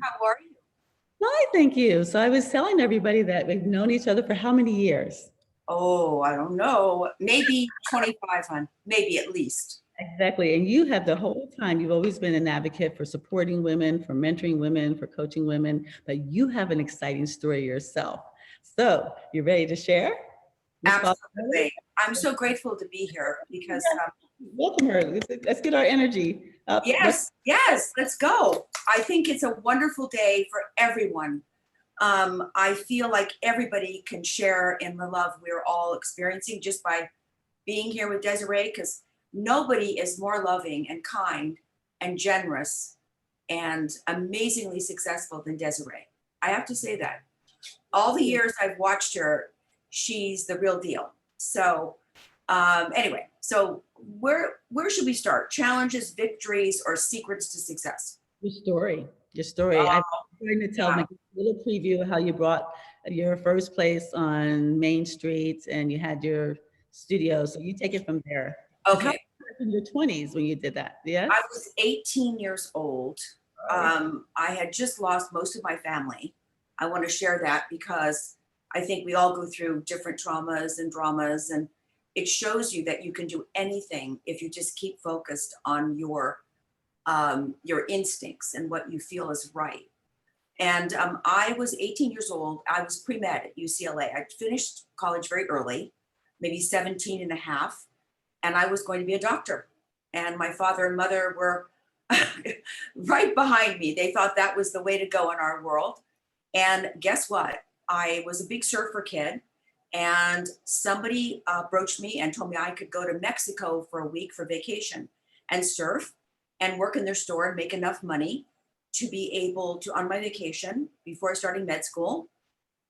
How are you? Hi, thank you. So I was telling everybody that we've known each other for how many years? Oh, I don't know. Maybe 25, hon. Maybe at least. Exactly. And you have the whole time, you've always been an advocate for supporting women, for mentoring women, for coaching women, but you have an exciting story yourself. So you ready to share? Miss Bob? Absolutely. I'm so grateful to be here because, Welcome her. Let's get our energy up. yes, yes, let's go. I think it's a wonderful day for everyone. I feel like everybody can share in the love we're all experiencing just by being here with Desiree because nobody is more loving and kind and generous and amazingly successful than Desiree. I have to say that. All the years I've watched her, she's the real deal. So anyway, so where should we start? Challenges, victories, or secrets to success? Your story. Your story. I'm Oh, going to tell yeah. me a little preview of how you brought your first place on Main Street and you had your studio. So you take it from there. And how Okay. were you in your 20s when you did that? I Yes? was 18 years old. Sorry. I had just lost most of my family. I want to share that because I think we all go through different traumas and dramas, and it shows you that you can do anything if you just keep focused on your instincts and what you feel is right. And I was 18 years old. I was pre-med at UCLA. I finished college very early, maybe 17 and a half, and I was going to be a doctor. And my father and mother were right behind me. They thought that was the way to go in our world. And guess what? I was a big surfer kid, and somebody broached me and told me I could go to Mexico for a week for vacation and surf and work in their store and make enough money to be able to, on my vacation before starting med school.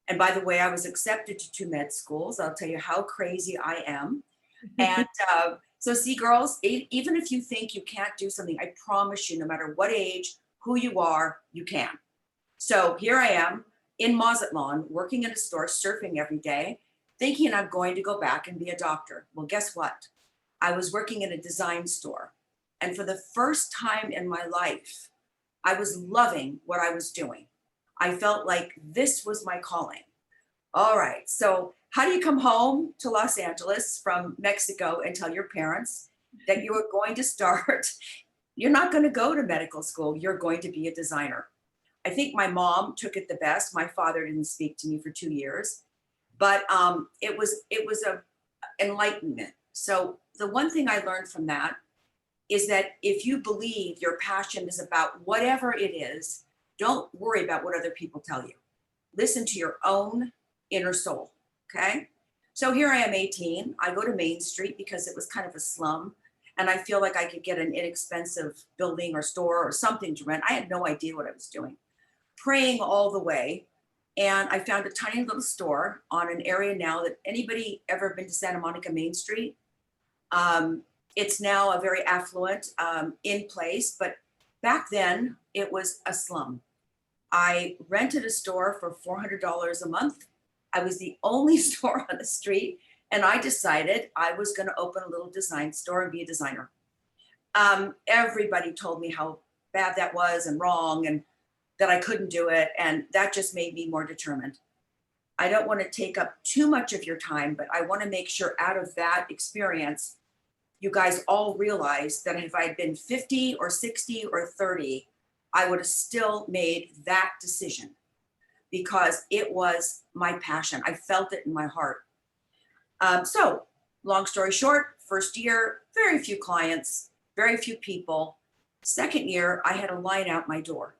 And by the way, I was accepted to two med schools. I'll tell you how crazy I am. And so, see, girls, even if you think you can't do something, I promise you, no matter what age, who you are, you can. So here I am in Mazatlan, working in a store, surfing every day, thinking I'm going to go back and be a doctor. Well, guess what? I was working in a design store. And for the first time in my life, I was loving what I was doing. I felt like this was my calling. All right. So, how do you come home to Los Angeles from Mexico and tell your parents that you are going to start? You're not going to go to medical school. You're going to be a designer. I think my mom took it the best. My father didn't speak to me for 2 years, but it was a enlightenment. So the one thing I learned from that is that if you believe your passion is about whatever it is, don't worry about what other people tell you. Listen to your own inner soul. Okay. So here I am, 18. I go to Main Street because it was kind of a slum. And I feel like I could get an inexpensive building or store or something to rent. I had no idea what I was doing. Praying all the way. And I found a tiny little store on an area now that anybody ever been to Santa Monica Main Street? Um, it's now a very affluent in place, but back then it was a slum. I rented a store for $400 a month. I was the only store on the street, and I decided I was going to open a little design store and be a designer. Everybody told me how bad that was and wrong, and that I couldn't do it, and that just made me more determined. I don't want to take up too much of your time, but I want to make sure out of that experience, you guys all realize that if I had been 50 or 60 or 30, I would have still made that decision because it was my passion. I felt it in my heart. So, long story short, first year, very few clients, very few people. Second year, I had a line out my door.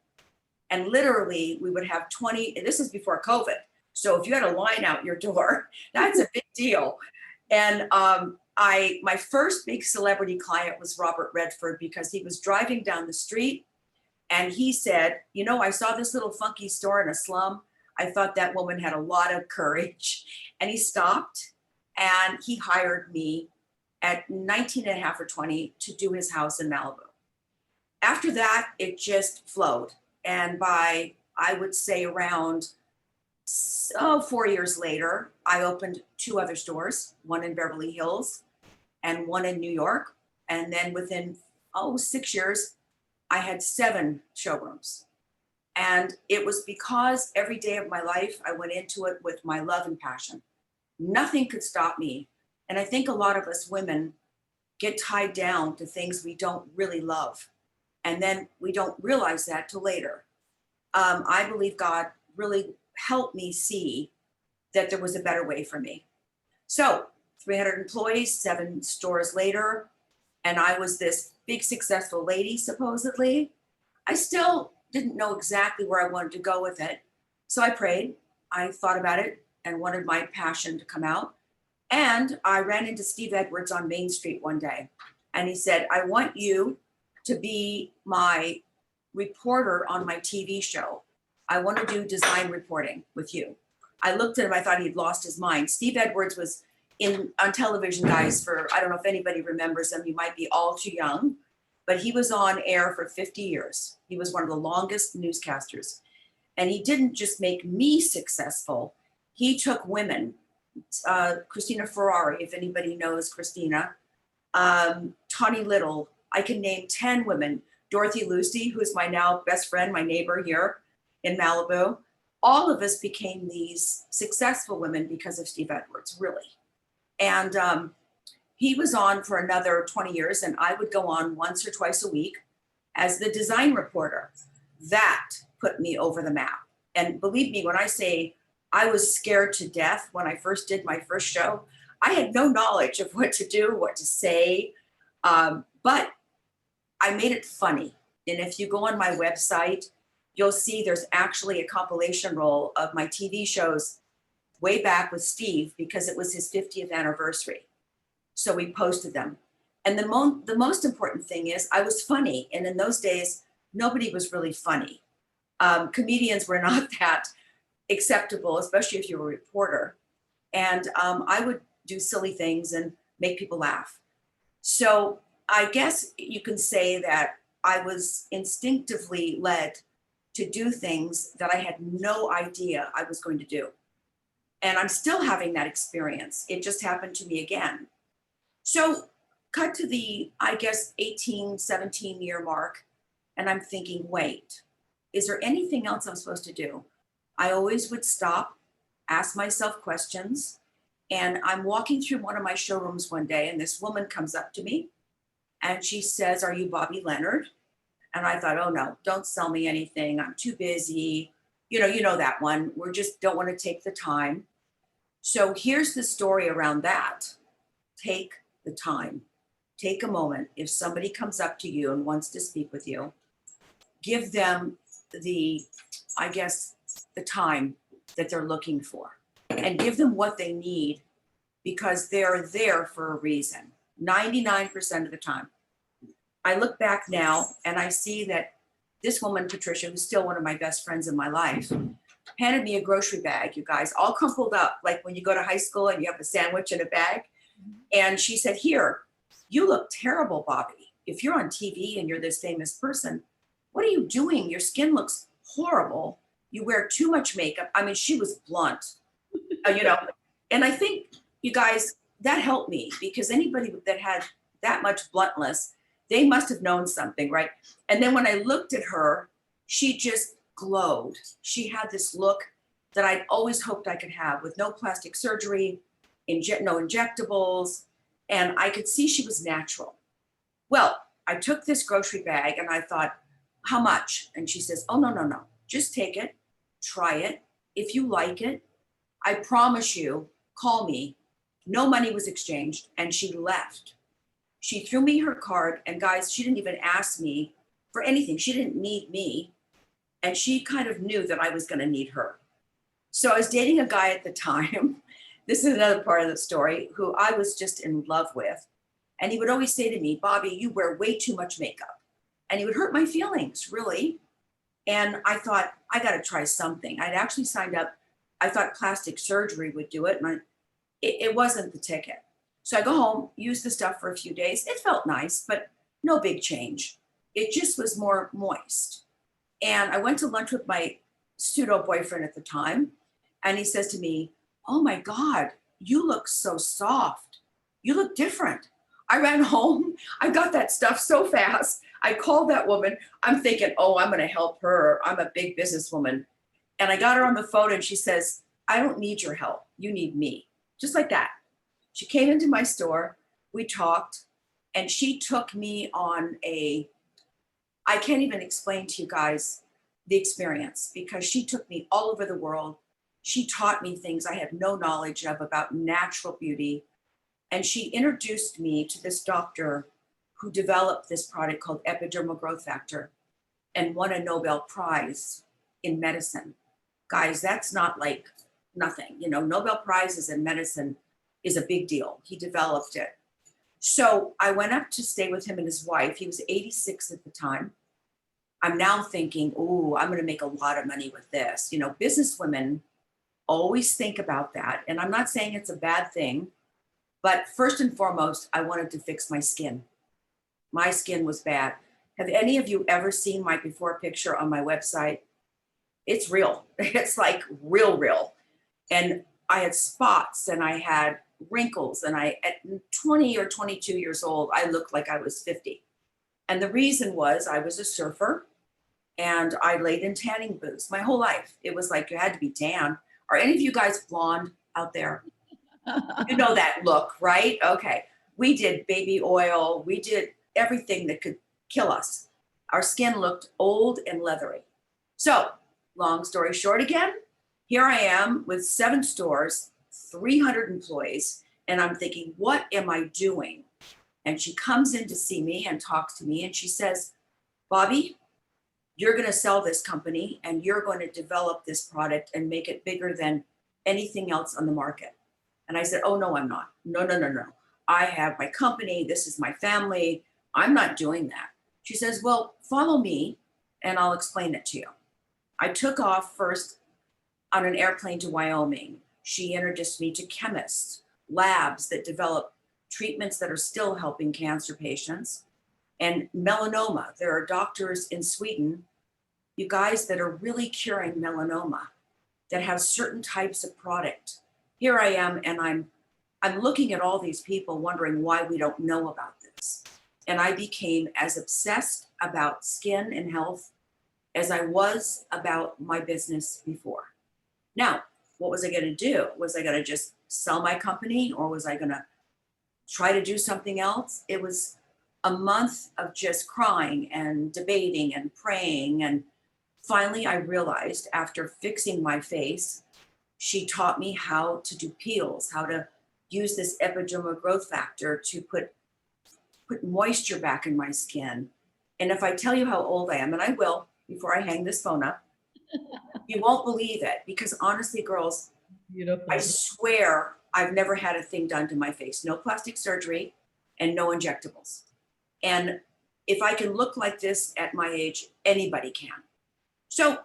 And literally, we would have 20, and this is before COVID. So if you had a line out your door, that's a big deal. And my first big celebrity client was Robert Redford because he was driving down the street and he said, "You know, I saw this little funky store in a slum. I thought that woman had a lot of courage." And he stopped and he hired me at 19 and a half or 20 to do his house in Malibu. After that, it just flowed. And by, I would say, around 4 years later, I opened two other stores, one in Beverly Hills and one in New York. And then within, 6 years, I had seven showrooms. And it was because every day of my life, I went into it with my love and passion. Nothing could stop me. And I think a lot of us women get tied down to things we don't really love. And then we don't realize that till later. I believe God really helped me see that there was a better way for me. So 300 employees, 7 stores later, and I was this big successful lady, supposedly. I still didn't know exactly where I wanted to go with it. So I prayed, I thought about it and wanted my passion to come out. And I ran into Steve Edwards on Main Street one day. And he said, I want you to be my reporter on my TV show. I want to do design reporting with you. I looked at him, I thought he'd lost his mind. Steve Edwards was on television, guys, for, I don't know if anybody remembers him, you might be all too young, but he was on air for 50 years. He was one of the longest newscasters. And he didn't just make me successful, he took women, Christina Ferrari, if anybody knows Christina, Tawny Little, I can name 10 women, Dorothy Lucy, who's my now best friend, my neighbor here in Malibu. All of us became these successful women because of Steve Edwards, really. And he was on for another 20 years, and I would go on once or twice a week as the design reporter. That put me over the map. And believe me, when I say I was scared to death when I first did my first show, I had no knowledge of what to do, what to say, but I made it funny. And if you go on my website, you'll see there's actually a compilation roll of my TV shows way back with Steve because it was his 50th anniversary. So we posted them. And the most important thing is I was funny. And in those days, nobody was really funny. Comedians were not that acceptable, especially if you were a reporter. And I would do silly things and make people laugh. So I guess you can say that I was instinctively led to do things that I had no idea I was going to do. And I'm still having that experience. It just happened to me again. So cut to the, I guess, 18, 17 year mark. And I'm thinking, wait, is there anything else I'm supposed to do? I always would stop, ask myself questions. And I'm walking through one of my showrooms one day, and this woman comes up to me and she says, "Are you Bobi Leonard?" And I thought, oh no, don't sell me anything. I'm too busy. You know that one. We just don't want to take the time. So here's the story around that. Take the time. Take a moment. If somebody comes up to you and wants to speak with you, give them the time that they're looking for, and give them what they need, because they're there for a reason, 99% of the time. I look back now and I see that this woman, Patricia, who's still one of my best friends in my life, handed me a grocery bag, you guys, all crumpled up, like when you go to high school and you have a sandwich in a bag. And she said, "Here, you look terrible, Bobi. If you're on TV and you're this famous person, what are you doing? Your skin looks horrible. You wear too much makeup." I mean, she was blunt, and I think, you guys, that helped me, because anybody that had that much bluntness, they must have known something, right? And then when I looked at her, she just glowed. She had this look that I'd always hoped I could have, with no plastic surgery, no injectables, and I could see she was natural. Well, I took this grocery bag and I thought, how much? And she says, "Oh, no. Just take it, try it. If you like it, I promise you, call me." No money was exchanged, and she left. She threw me her card, and guys, she didn't even ask me for anything. She didn't need me, and she kind of knew that I was going to need her. So I was dating a guy at the time. This is another part of the story, who I was just in love with. And he would always say to me, "Bobi, you wear way too much makeup." And he would hurt my feelings, really. And I thought, I got to try something. I'd actually signed up. I thought plastic surgery would do it. And it wasn't the ticket. So I go home, use the stuff for a few days. It felt nice, but no big change. It just was more moist. And I went to lunch with my pseudo boyfriend at the time. And he says to me, "Oh my God, you look so soft. You look different." I ran home. I got that stuff so fast. I called that woman. I'm thinking, oh, I'm going to help her. I'm a big businesswoman. And I got her on the phone and she says, I don't need your help. You need me. Just like that. She came into my store. We talked and she took me on I can't even explain to you guys the experience because she took me all over the world. She taught me things I had no knowledge of about natural beauty. And she introduced me to this doctor who developed this product called epidermal growth factor and won a Nobel Prize in medicine. Guys, that's not like nothing. You know, Nobel Prizes in medicine is a big deal. He developed it. So I went up to stay with him and his wife. He was 86 at the time. I'm now thinking, oh, I'm going to make a lot of money with this. You know, business women always think about that. And I'm not saying it's a bad thing, but first and foremost, I wanted to fix my skin. My skin was bad. Have any of you ever seen my before picture on my website? It's real. It's like real. And I had spots and I had wrinkles and at 20 or 22 years old, I looked like I was 50. And the reason was I was a surfer and I laid in tanning booths my whole life. It was like you had to be tan. Are any of you guys blonde out there? You know that look, right? Okay. We did baby oil. We did everything that could kill us. Our skin looked old and leathery. So long story short again, here I am with 7 stores, 300 employees, and I'm thinking, what am I doing? And she comes in to see me and talks to me and she says, Bobi, you're going to sell this company and you're going to develop this product and make it bigger than anything else on the market. And I said, oh, no, I'm not. No. I have my company. This is my family. I'm not doing that. She says, well, follow me and I'll explain it to you. I took off first on an airplane to Wyoming. She introduced me to chemists, labs that develop treatments that are still helping cancer patients, and melanoma. There are doctors in Sweden, you guys, that are really curing melanoma, that have certain types of product. Here I am, and I'm looking at all these people wondering why we don't know about this. And I became as obsessed about skin and health as I was about my business before. Now, what was I going to do? Was I going to just sell my company or was I going to try to do something else? It was a month of just crying and debating and praying. And finally, I realized after fixing my face, she taught me how to do peels, how to use this epidermal growth factor to put moisture back in my skin. And if I tell you how old I am, and I will before I hang this phone up, you won't believe it because honestly, girls, Beautiful. I swear I've never had a thing done to my face. No plastic surgery and no injectables. And if I can look like this at my age, anybody can. So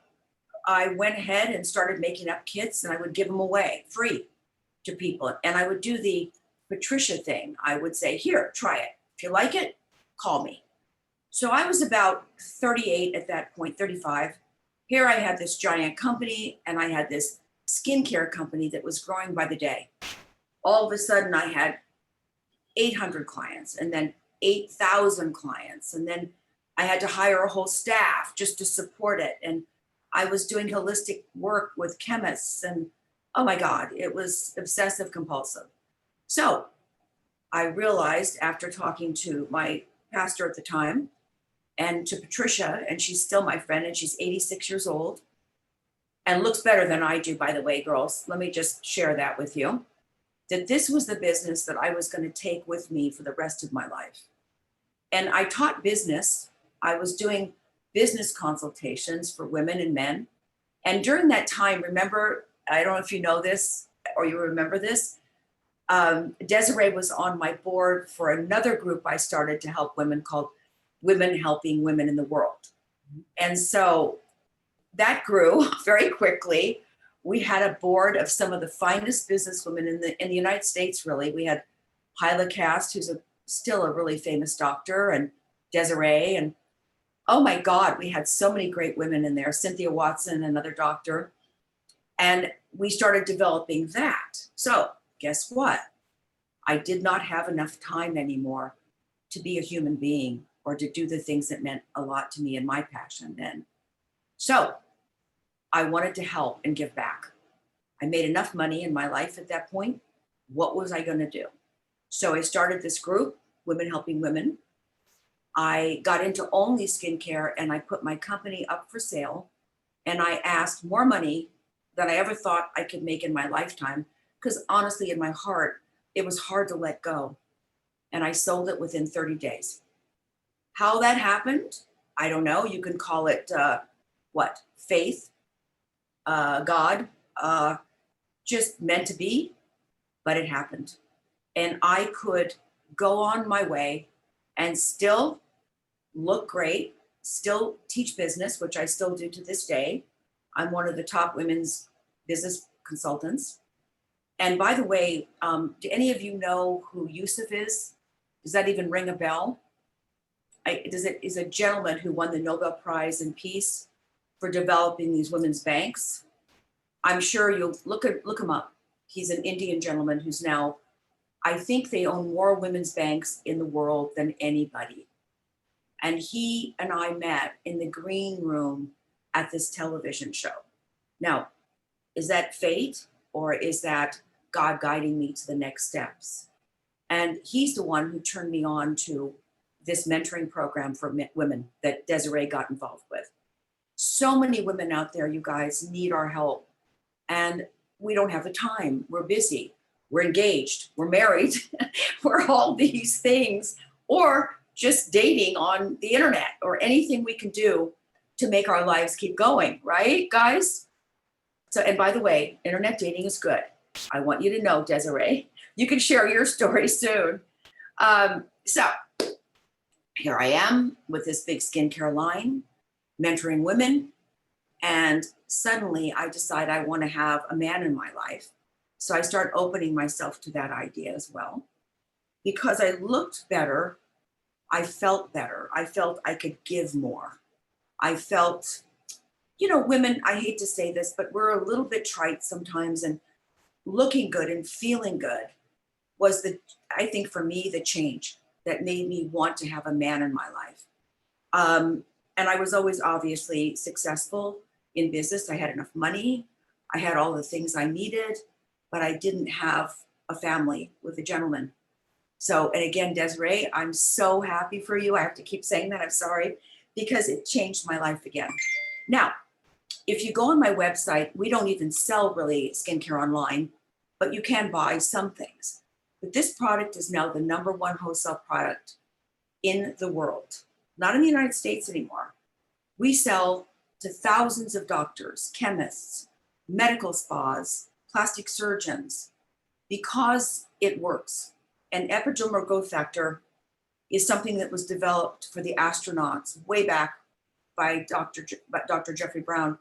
I went ahead and started making up kits and I would give them away free to people. And I would do the Patricia thing. I would say, here, try it. If you like it, call me. So I was about 38 at that point, 35. Here I had this giant company and I had this skincare company that was growing by the day. All of a sudden I had 800 clients and then 8,000 clients. And then I had to hire a whole staff just to support it. And I was doing holistic work with chemists and oh my God, it was obsessive compulsive. So I realized after talking to my pastor at the time and to Patricia, and she's still my friend and she's 86 years old and looks better than I do, by the way, girls. Let me just share that with you, that this was the business that I was going to take with me for the rest of my life. And I taught business. I was doing business consultations for women and men. And during that time, remember, I don't know if you know this or you remember this, Desiree was on my board for another group I started to help women called Women Helping Women in the World. And so that grew very quickly. We had a board of some of the finest businesswomen in the United States, really. We had Hyla Cast, who's still a really famous doctor, and Desiree. And oh my God, we had so many great women in there. Cynthia Watson, another doctor. And we started developing that. So guess what? I did not have enough time anymore to be a human being. or to do the things that meant a lot to me and my passion then. So I wanted to help and give back. I made enough money in my life at that point. What was I going to do? So I started this group, Women Helping Women. I got into only skincare and I put my company up for sale, and I asked more money than I ever thought I could make in my lifetime. Because honestly, in my heart, it was hard to let go. And I sold it within 30 days. How that happened, I don't know. You can call it faith, God, just meant to be, but it happened. And I could go on my way and still look great, still teach business, which I still do to this day. I'm one of the top women's business consultants. And by the way, do any of you know who Yusuf is? Does that even ring a bell? Is a gentleman who won the Nobel Prize in Peace for developing these women's banks. I'm sure you'll look him up. He's an Indian gentleman who's now, I think they own more women's banks in the world than anybody. And he and I met in the green room at this television show. Now, is that fate, or is that God guiding me to the next steps? And he's the one who turned me on to this mentoring program for women that Desiree got involved with. So many women out there, you guys, need our help. And we don't have the time. We're busy. We're engaged. We're married. We're all these things. Or just dating on the internet, or anything we can do to make our lives keep going, right, guys? So, and by the way, internet dating is good. I want you to know, Desiree, you can share your story soon. So here I am with this big skincare line, mentoring women. And suddenly I decide I want to have a man in my life. So I start opening myself to that idea as well. Because I looked better, I felt better. I felt I could give more. I felt, women, I hate to say this, but we're a little bit trite sometimes, and looking good and feeling good was I think for me, the change that made me want to have a man in my life. And I was always obviously successful in business. I had enough money. I had all the things I needed, but I didn't have a family with a gentleman. So, and again, Desiree, I'm so happy for you. I have to keep saying that. I'm sorry, because it changed my life again. Now, if you go on my website, we don't even sell really skincare online, but you can buy some things. But this product is now the #1 wholesale product in the world, not in the United States anymore. We sell to thousands of doctors, chemists, medical spas, plastic surgeons, because it works. And epidermal growth factor is something that was developed for the astronauts way back by Dr. Jeffrey Brown.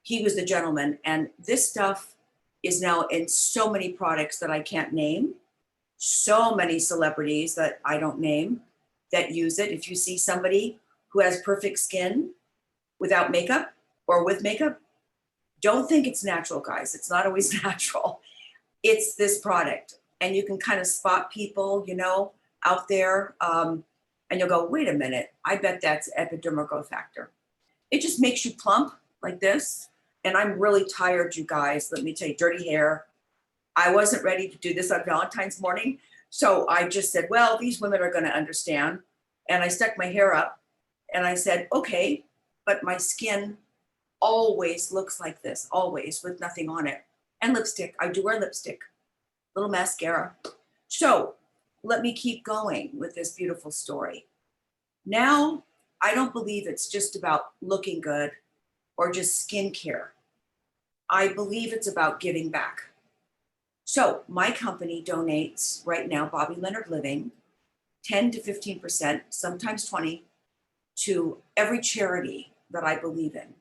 He was the gentleman. And this stuff is now in so many products that I can't name, so many celebrities that I don't name that use it. If you see somebody who has perfect skin without makeup or with makeup, don't think it's natural, guys. It's not always natural. It's this product. And you can kind of spot people, out there. And you'll go, wait a minute, I bet that's epidermal growth factor. It just makes you plump like this. And I'm really tired, you guys. Let me tell you, dirty hair. I wasn't ready to do this on Valentine's morning. So I just said, well, these women are going to understand. And I stuck my hair up and I said, okay, but my skin always looks like this, always, with nothing on it. And lipstick, I do wear lipstick, little mascara. So let me keep going with this beautiful story. Now, I don't believe it's just about looking good or just skincare. I believe it's about giving back. So my company donates right now, Bobi Leonard Living, 10 to 15%, sometimes 20, to every charity that I believe in.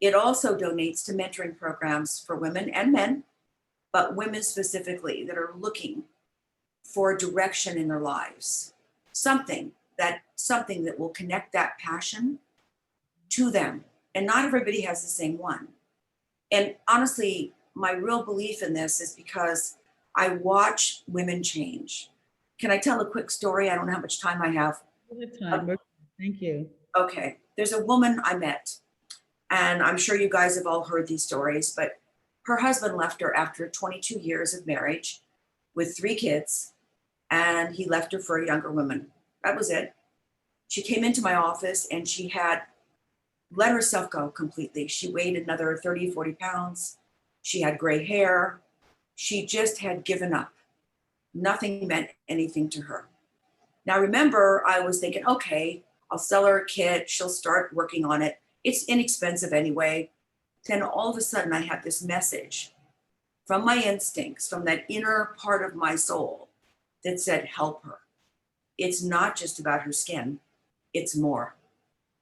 It also donates to mentoring programs for women and men, but women specifically that are looking for direction in their lives, something that will connect that passion to them. And not everybody has the same one. And honestly, my real belief in this is because I watch women change. Can I tell a quick story? I don't know how much time I have. Good time. Thank you. Okay. There's a woman I met, and I'm sure you guys have all heard these stories, but her husband left her after 22 years of marriage with 3 kids, and he left her for a younger woman. That was it. She came into my office and she had let herself go completely. She weighed another 30, 40 pounds. She had gray hair. She just had given up. Nothing meant anything to her. Now, remember, I was thinking, okay, I'll sell her a kit. She'll start working on it. It's inexpensive anyway. Then all of a sudden, I had this message from my instincts, from that inner part of my soul that said, help her. It's not just about her skin. It's more.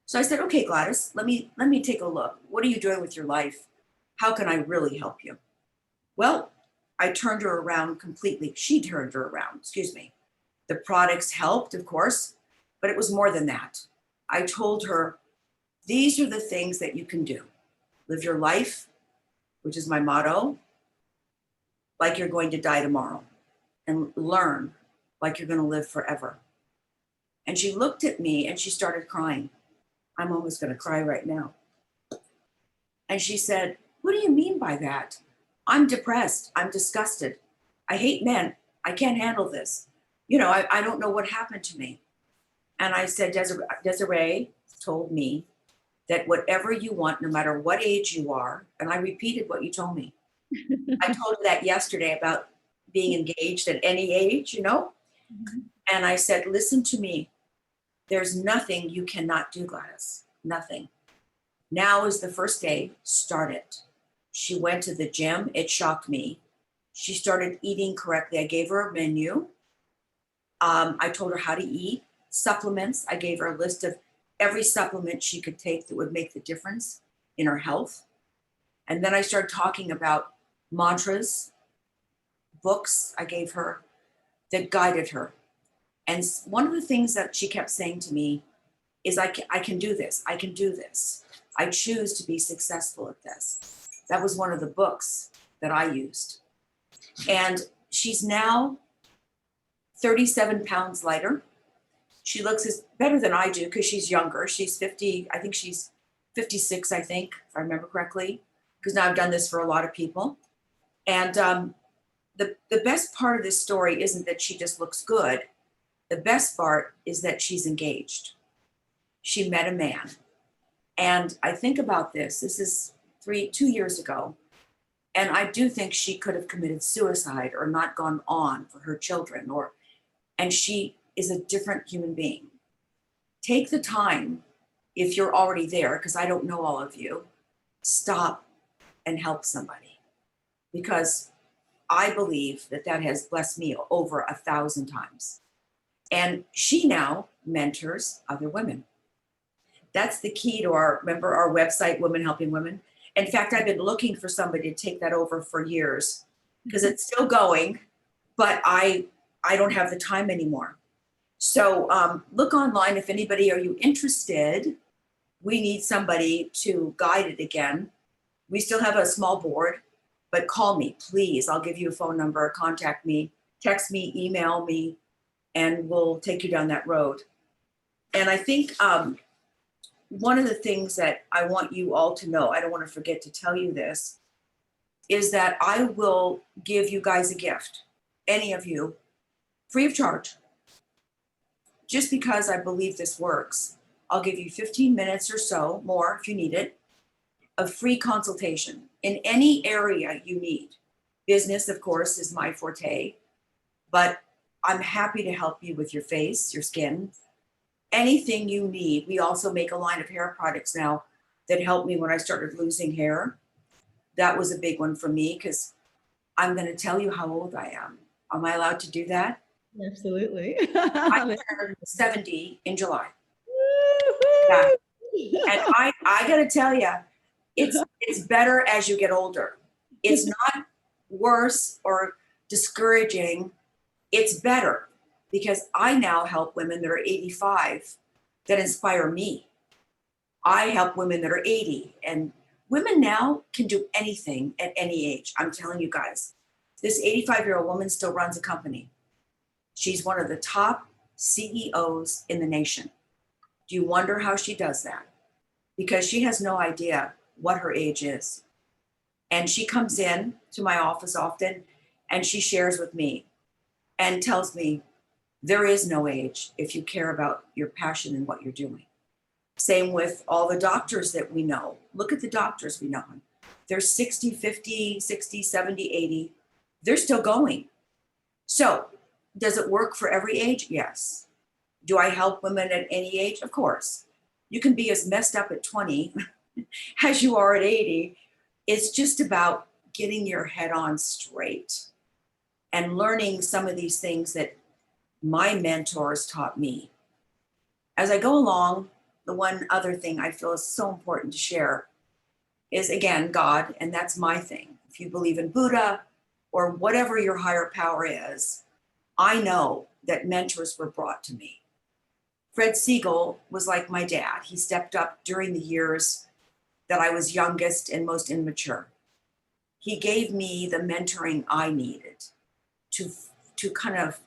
So I said, okay, Gladys, let me take a look. What are you doing with your life? How can I really help you? Well, I turned her around completely. She turned her around, excuse me. The products helped, of course, but it was more than that. I told her, these are the things that you can do. Live your life, which is my motto, like you're going to die tomorrow, and learn like you're going to live forever. And she looked at me and she started crying. I'm almost going to cry right now. And she said, what do you mean by that? I'm depressed. I'm disgusted. I hate men. I can't handle this. I don't know what happened to me. And I said, Desiree told me that whatever you want, no matter what age you are, and I repeated what you told me. I told her that yesterday about being engaged at any age, Mhm. And I said, listen to me. There's nothing you cannot do, Gladys. Nothing. Now is the first day. Start it. She went to the gym. It shocked me. She started eating correctly. I gave her a menu. I told her how to eat. Supplements. I gave her a list of every supplement she could take that would make the difference in her health. And then I started talking about mantras, books I gave her that guided her. And one of the things that she kept saying to me is, I can do this. I can do this. I choose to be successful at this. That was one of the books that I used. And she's now 37 pounds lighter. She looks better than I do because she's younger. She's 50. I think she's 56, I think, if I remember correctly, because now I've done this for a lot of people. And the best part of this story isn't that she just looks good. The best part is that she's engaged. She met a man. And I think about this. This is 2 years ago. And I do think she could have committed suicide or not gone on for her children, and she is a different human being. Take the time, if you're already there, because I don't know all of you, stop and help somebody. Because I believe that has blessed me over 1,000 times. And she now mentors other women. That's the key to our website, Women Helping Women. In fact, I've been looking for somebody to take that over for years because it's still going, but I don't have the time anymore. So look online if anybody, are you interested? We need somebody to guide it again. We still have a small board, but call me, please. I'll give you a phone number, contact me, text me, email me, and we'll take you down that road. And I think one of the things that I want you all to know, I don't want to forget to tell you this, is that I will give you guys a gift, any of you, free of charge. Just because I believe this works, I'll give you 15 minutes or so, more if you need it, of free consultation in any area you need. Business, of course, is my forte, but I'm happy to help you with your face, your skin, anything you need. We also make a line of hair products now that helped me when I started losing hair. That was a big one for me because I'm going to tell you how old I am. Am I allowed to do that? Absolutely. I turned 70 in July. Yeah. And I got to tell you, it's better as you get older. It's not worse or discouraging. It's better because I now help women that are 85 that inspire me. I help women that are 80, and women now can do anything at any age. I'm telling you guys, this 85-year-old woman still runs a company. She's one of the top CEOs in the nation. Do you wonder how she does that? Because she has no idea what her age is. And she comes in to my office often and she shares with me and tells me there is no age if you care about your passion and what you're doing. Same with all the doctors that we know. Look at the doctors we know. They're 60, 50, 60, 70, 80. They're still going. So does it work for every age? Yes. Do I help women at any age? Of course. You can be as messed up at 20 as you are at 80. It's just about getting your head on straight and learning some of these things that my mentors taught me. As I go along, the one other thing I feel is so important to share is, again, God, and that's my thing. If you believe in Buddha or whatever your higher power is, I know that mentors were brought to me. Fred Siegel was like my dad. He stepped up during the years that I was youngest and most immature. He gave me the mentoring I needed to kind of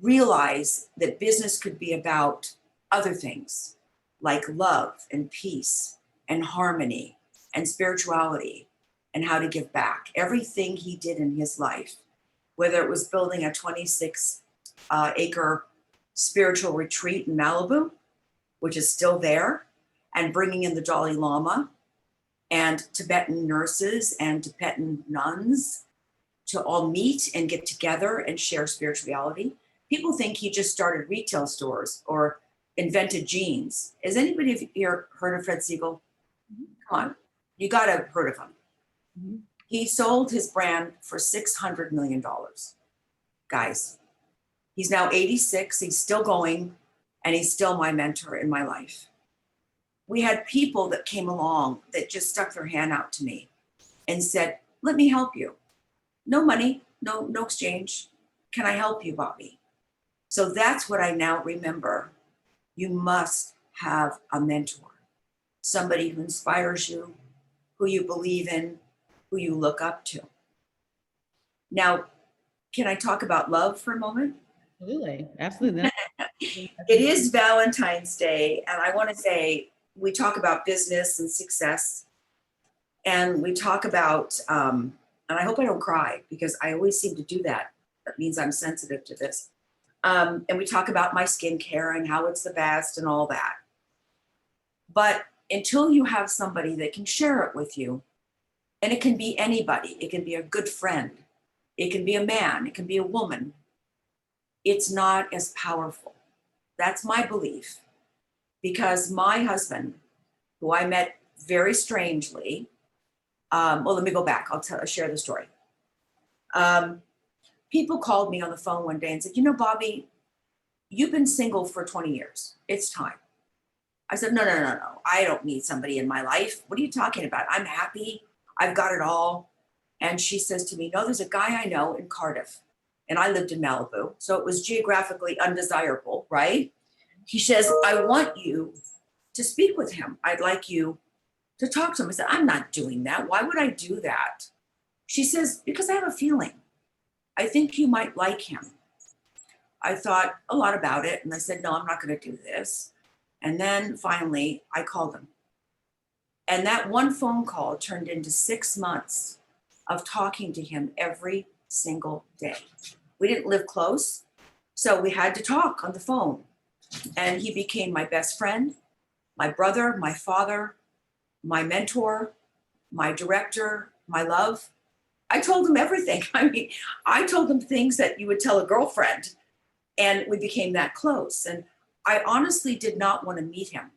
realize that business could be about other things like love and peace and harmony and spirituality and how to give back. Everything he did in his life, whether it was building a 26 acre spiritual retreat in Malibu, which is still there, and bringing in the Dalai Lama and Tibetan nurses and Tibetan nuns to all meet and get together and share spirituality. People think he just started retail stores or invented jeans. Has anybody here heard of Fred Siegel? Come on, you gotta have heard of him. Mhm. He sold his brand for $600 million. Guys, he's now 86, he's still going, and he's still my mentor in my life. We had people that came along that just stuck their hand out to me and said, let me help you. No money, no exchange. Can I help you, Bobi? So that's what I now remember. You must have a mentor, somebody who inspires you, who you believe in, who you look up to. Now, can I talk about love for a moment? Absolutely. Absolutely. It is Valentine's Day, and I want to say we talk about business and success, and we talk about, and I hope I don't cry because I always seem to do that. That means I'm sensitive to this. And we talk about my skincare and how it's the best and all that. But until you have somebody that can share it with you, and it can be anybody, it can be a good friend, it can be a man, it can be a woman, it's not as powerful. That's my belief. Because my husband, who I met very strangely, well, let me go back. I'll share the story. People called me on the phone one day and said, you know, Bobi, you've been single for 20 years. It's time. I said, no. I don't need somebody in my life. What are you talking about? I'm happy. I've got it all. And she says to me, no, there's a guy I know in Cardiff. And I lived in Malibu. So it was geographically undesirable, right? He says, I want you to speak with him. I'd like you to talk to him. I said, I'm not doing that. Why would I do that? She says, because I have a feeling. I think you might like him. I thought a lot about it. And I said, no, I'm not going to do this. And then finally, I called him. And that one phone call turned into 6 months of talking to him every single day. We didn't live close, so we had to talk on the phone. And he became my best friend, my brother, my father, my mentor, my director, my love. I told him everything. I mean, I told him things that you would tell a girlfriend, and we became that close. And I honestly did not want to meet him.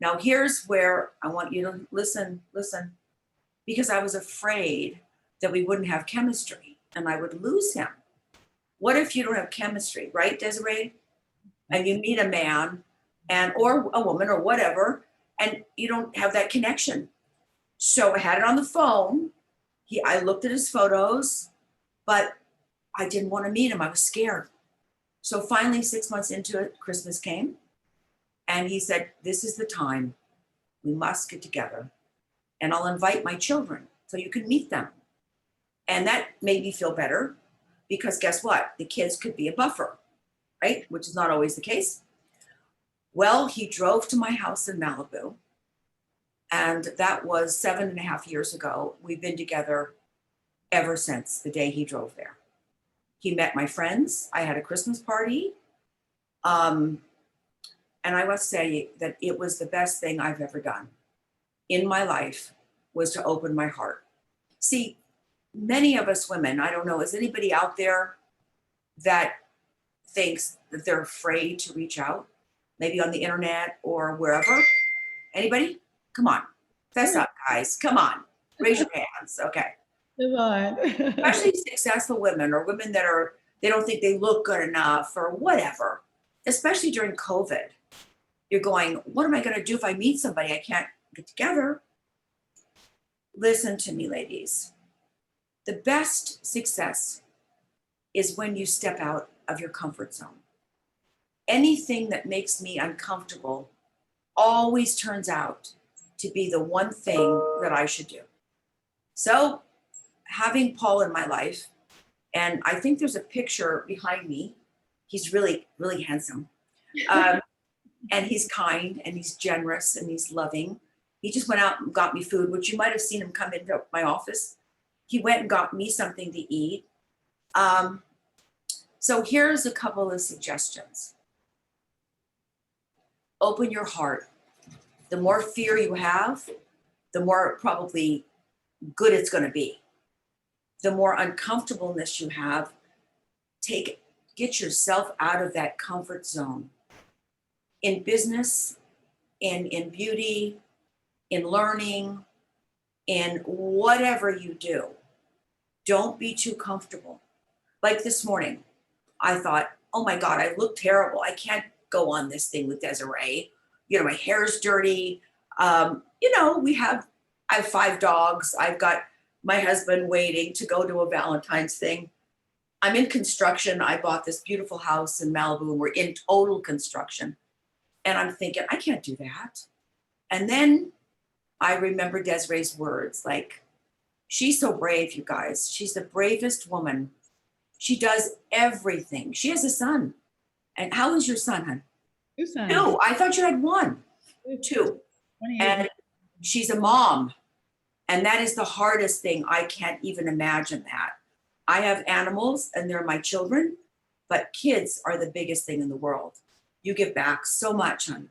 Now, here's where I want you to listen, because I was afraid that we wouldn't have chemistry and I would lose him. What if you don't have chemistry, right, Desiree? And you meet a man or a woman or whatever, and you don't have that connection. So I had it on the phone. I looked at his photos, but I didn't want to meet him. I was scared. So finally, 6 months into it, Christmas came. And he said, this is the time. We must get together. And I'll invite my children so you can meet them. And that made me feel better because guess what? The kids could be a buffer. right? Which is not always the case. Well, he drove to my house in Malibu, and that was 7.5 years ago. We've been together ever since the day he drove there. He met my friends. I had a Christmas party. And I must say that it was the best thing I've ever done in my life, was to open my heart. See, many of us women, I don't know, is anybody out there that thinks that they're afraid to reach out, maybe on the internet or wherever? Anybody? Come on, fess up, guys. Come on, raise your hands. Okay. Come on. Especially successful women, or women that they don't think they look good enough or whatever. Especially during COVID, you're going, what am I going to do if I meet somebody I can't get together? Listen to me, ladies. The best success is when you step out of your comfort zone. Anything that makes me uncomfortable always turns out to be the one thing that I should do. So having Paul in my life, and I think there's a picture behind me. He's really, really handsome. And he's kind, and he's generous, and he's loving. He just went out and got me food, which you might have seen him come into my office. He went and got me something to eat. So here's a couple of suggestions. Open your heart. The more fear you have, the more probably good it's going to be. The more uncomfortableness you have, get yourself out of that comfort zone. In business, in beauty, in learning, in whatever you do, don't be too comfortable. Like this morning, I thought, oh my God, I look terrible. I can't go on this thing with Desiree. My hair's dirty. I have 5 dogs. I've got my husband waiting to go to a Valentine's thing. I'm in construction. I bought this beautiful house in Malibu, and we're in total construction. And I'm thinking, I can't do that. And then I remember Desiree's words, like, she's so brave, you guys. She's the bravest woman. She does everything. She has a son. And how is your son, hon? 2 sons. 2. I thought you had 1. 2. And she's a mom. And that is the hardest thing. I can't even imagine that. I have animals, and they're my children, but kids are the biggest thing in the world. You give back so much, hon.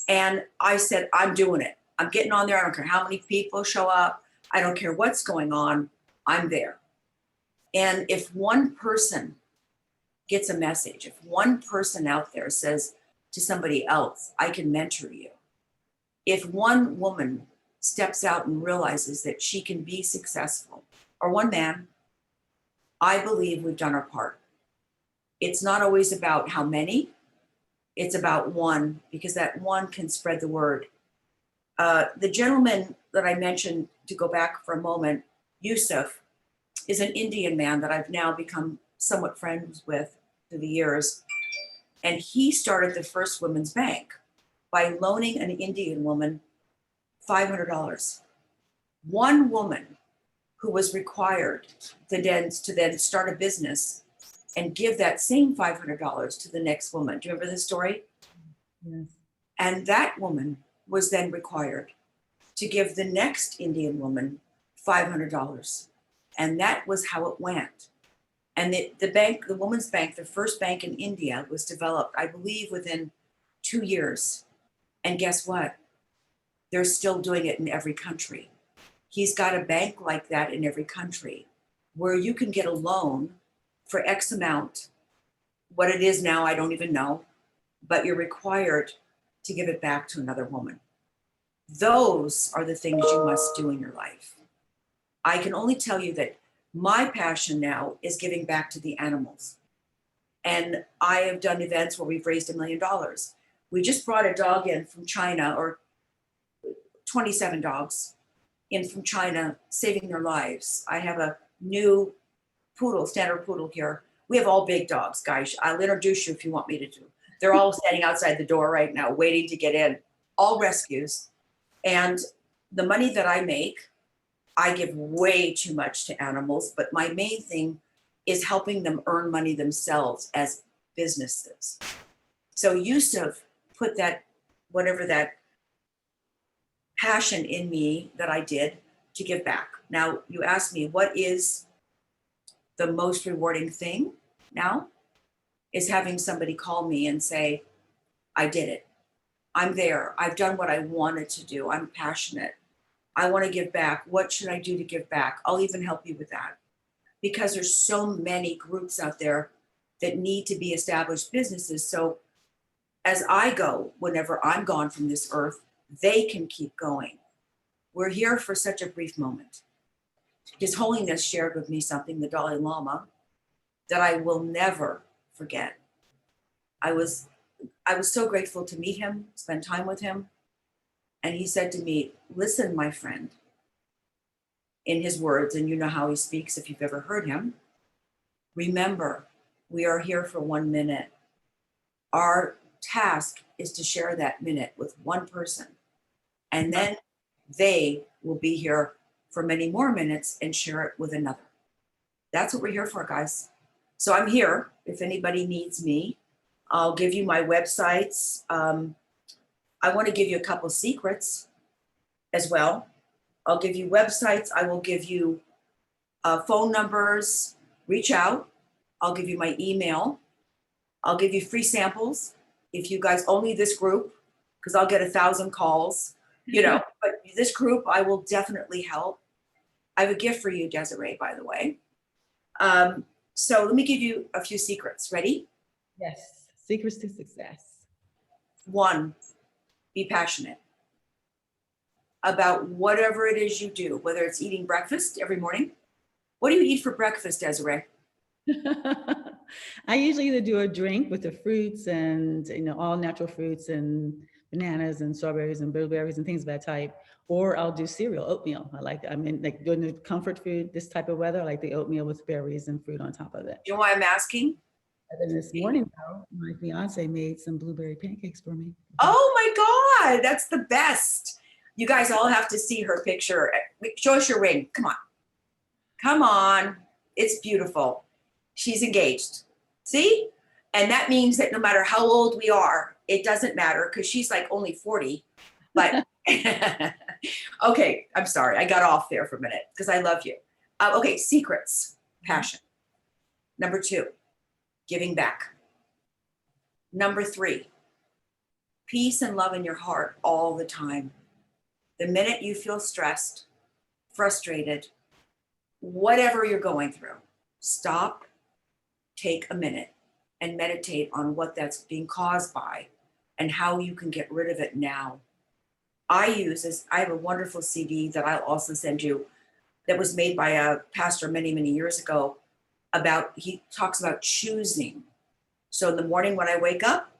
And I said, I'm doing it. I'm getting on there. I don't care how many people show up. I don't care what's going on. I'm there. And if one person gets a message, if one person out there says to somebody else, I can mentor you. If one woman steps out and realizes that she can be successful, or one man, I believe we've done our part. It's not always about how many. It's about one, because that one can spread the word. The gentleman that I mentioned, to go back for a moment, Yusuf, is an Indian man that I've now become somewhat friends with through the years. And he started the first women's bank by loaning an Indian woman $500. One woman who was required to then start a business and give that same $500 to the next woman. Do you remember this story? Yes. And that woman was then required to give the next Indian woman $500. And that was how it went. And the bank, the Women's Bank, the first bank in India, was developed, I believe, within 2 years. And guess what? They're still doing it in every country. He's got a bank like that in every country, where you can get a loan for X amount. What it is now, I don't even know, but you're required to give it back to another woman. Those are the things you must do in your life. I can only tell you that my passion now is giving back to the animals. And I have done events where we've raised $1 million. We just brought a dog in from China, or 27 dogs in from China, saving their lives. I have a new poodle, standard poodle here. We have all big dogs, guys. I'll introduce you if you want me to do. They're all standing outside the door right now, waiting to get in, all rescues. And the money that I make, I give way too much to animals, but my main thing is helping them earn money themselves as businesses. So Yusuf put that, whatever that passion in me that I did to give back. Now, you asked me, what is the most rewarding thing now? Is having somebody call me and say, I did it. I'm there. I've done what I wanted to do. I'm passionate. I want to give back. What should I do to give back? I'll even help you with that. Because there's so many groups out there that need to be established businesses. So as I go, whenever I'm gone from this earth, they can keep going. We're here for such a brief moment. His Holiness shared with me something, the Dalai Lama, that I will never forget. I was so grateful to meet him, spend time with him. And he said to me, listen, my friend, in his words, and you know how he speaks if you've ever heard him, remember, we are here for 1 minute. Our task is to share that minute with one person. And then they will be here for many more minutes and share it with another. That's what we're here for, guys. So I'm here if anybody needs me. I'll give you my websites. I want to give you a couple secrets as well. I'll give you websites. I will give you phone numbers. Reach out. I'll give you my email. I'll give you free samples. If you guys only this group, because I'll get 1,000 calls, but this group, I will definitely help. I have a gift for you, Desiree, by the way. So let me give you a few secrets. Ready? Yes. Secrets to success. 1, be passionate about whatever it is you do, whether it's eating breakfast every morning. What do you eat for breakfast, Desiree? I usually either do a drink with the fruits and, all natural fruits and bananas and strawberries and blueberries and things of that type, or I'll do cereal, oatmeal. Like doing the comfort food, this type of weather, I like the oatmeal with berries and fruit on top of it. You know why I'm asking? And then this morning, though, my fiance made some blueberry pancakes for me. Oh my God, that's the best. You guys all have to see her picture. Show us your ring. Come on. Come on. It's beautiful. She's engaged. See? And that means that no matter how old we are, it doesn't matter because she's like only 40. But okay, I'm sorry. I got off there for a minute because I love you. Okay, secrets, passion. Number 2, giving back. Number 3, peace and love in your heart all the time. The minute you feel stressed, frustrated, whatever you're going through, stop, take a minute and meditate on what that's being caused by and how you can get rid of it now. I have a wonderful CD that I'll also send you that was made by a pastor many, many years ago he talks about choosing. So in the morning when I wake up,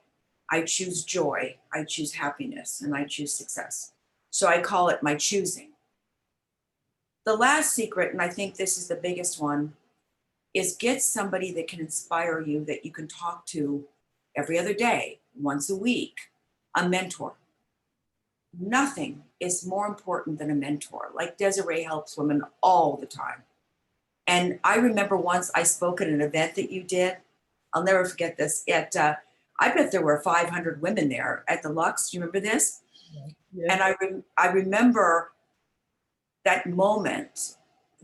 I choose joy, I choose happiness, and I choose success. So I call it my choosing. The last secret, and I think this is the biggest one, is get somebody that can inspire you, that you can talk to every other day, once a week, a mentor. Nothing is more important than a mentor. Like Desiree helps women all the time. And I remember once I spoke at an event that you did. I'll never forget this. I bet there were 500 women there at the Lux. Do you remember this? Yeah. And I remember that moment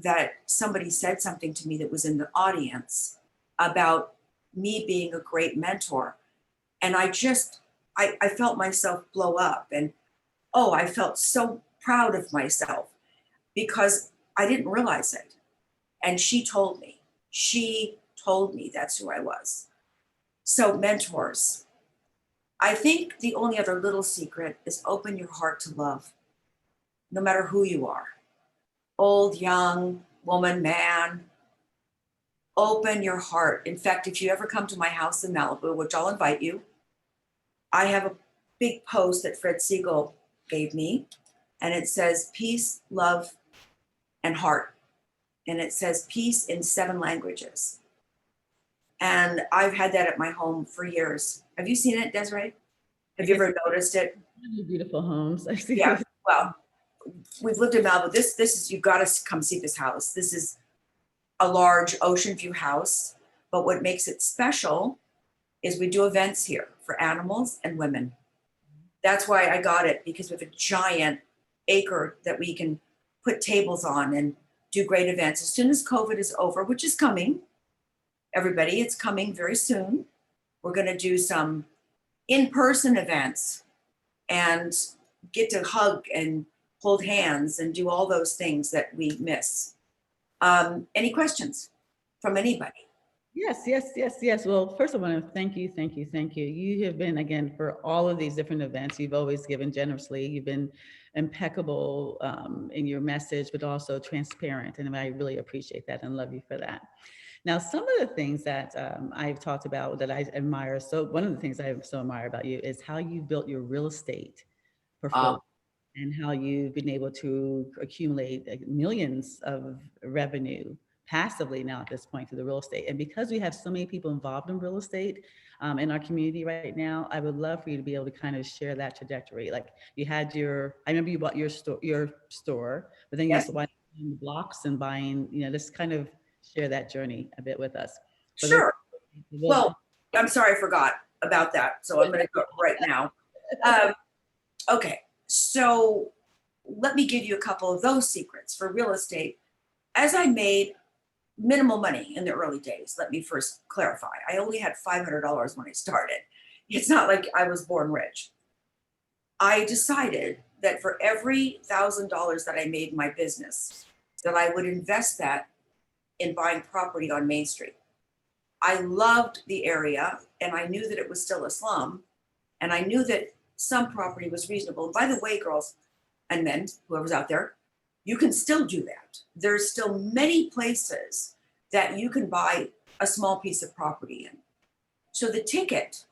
that somebody said something to me that was in the audience about me being a great mentor. And I felt myself blow up. And I felt so proud of myself because I didn't realize it. And she told me that's who I was. So mentors, I think the only other little secret is open your heart to love, no matter who you are. Old, young, woman, man, open your heart. In fact, if you ever come to my house in Malibu, which I'll invite you, I have a big post that Fred Siegel gave me, and it says peace, love, and heart. And it says peace in 7 languages. And I've had that at my home for years. Have you seen it, Desiree? Have you ever noticed it? Beautiful homes. I see. Yeah, well, we've lived in Malibu. This is, you've got to come see this house. This is a large ocean view house, but what makes it special is we do events here for animals and women. That's why I got it, because we have a giant acre that we can put tables on and do great events. As soon as COVID is over, which is coming, everybody, it's coming very soon. We're going to do some in-person events and get to hug and hold hands and do all those things that we miss. Any questions from anybody? Yes, yes, yes, yes. Well, first I want to thank you, thank you, thank you. You have been, again, for all of these different events, you've always given generously. You've been impeccable in your message, but also transparent. And I really appreciate that and love you for that. Now, some of the things that I've talked about that I admire, so one of the things I so admire about you is how you built your real estate portfolio and how you've been able to accumulate millions of revenue passively now at this point through the real estate. And because we have so many people involved in real estate in our community right now, I would love for you to be able to kind of share that trajectory. Like you had I remember you bought your store, but then you Yes. used to buy blocks and buying, just kind of share that journey a bit with us. Sure. Well, I'm sorry I forgot about that. So I'm going to go right now. Okay. So let me give you a couple of those secrets for real estate. As I made minimal money in the early days, let me first clarify. I only had $500 when I started. It's not like I was born rich. I decided that for every $1,000 that I made in my business, that I would invest that in buying property on Main Street. I loved the area and I knew that it was still a slum and I knew that some property was reasonable. And by the way, girls and men, whoever's out there, you can still do that. There's still many places that you can buy a small piece of property in. So the ticket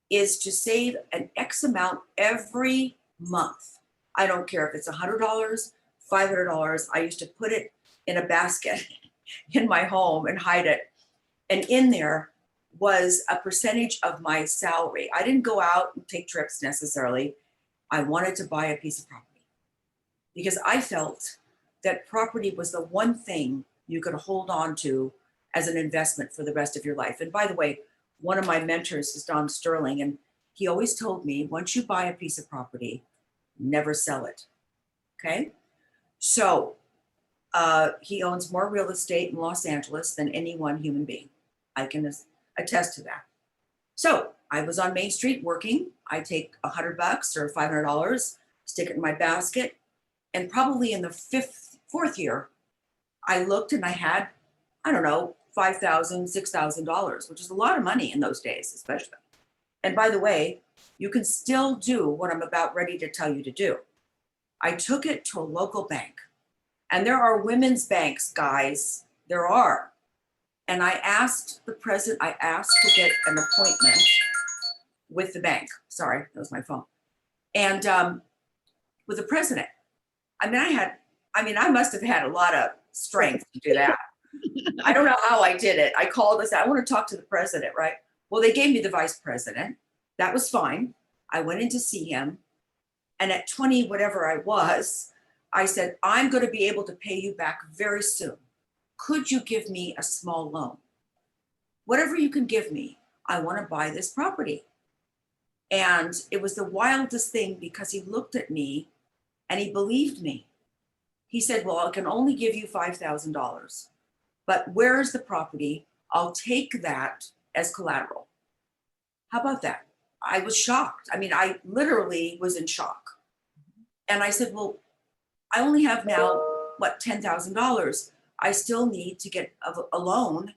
is to save an X amount every month. I don't care if it's $100, $500. I used to put it in a basket in my home and hide it. And in there was a percentage of my salary. I didn't go out and take trips necessarily. I wanted to buy a piece of property because I felt that property was the one thing you could hold on to as an investment for the rest of your life. And by the way, one of my mentors is Don Sterling, and he always told me, once you buy a piece of property, never sell it. Okay? So he owns more real estate in Los Angeles than any one human being. I can attest to that. So I was on Main Street working. I take $100 or $500, stick it in my basket. And probably in the fourth year, I looked and I had, I don't know, $5,000, $6,000, which is a lot of money in those days, especially. And by the way, you can still do what I'm about ready to tell you to do. I took it to a local bank. And there are women's banks, guys. There are. And I asked the president, I asked to get an appointment with the bank. Sorry, that was my phone. And with the president. I must have had a lot of strength to do that. I don't know how I did it. I called and said, I want to talk to the president, right? Well, they gave me the vice president. That was fine. I went in to see him. And at 20, whatever I was, I said, I'm going to be able to pay you back very soon. Could you give me a small loan? Whatever you can give me, I want to buy this property. And it was the wildest thing because he looked at me and he believed me. He said, well, I can only give you $5,000, but where's the property? I'll take that as collateral. How about that? I was shocked. I literally was in shock. And I said, well, I only have now, $10,000. I still need to get a loan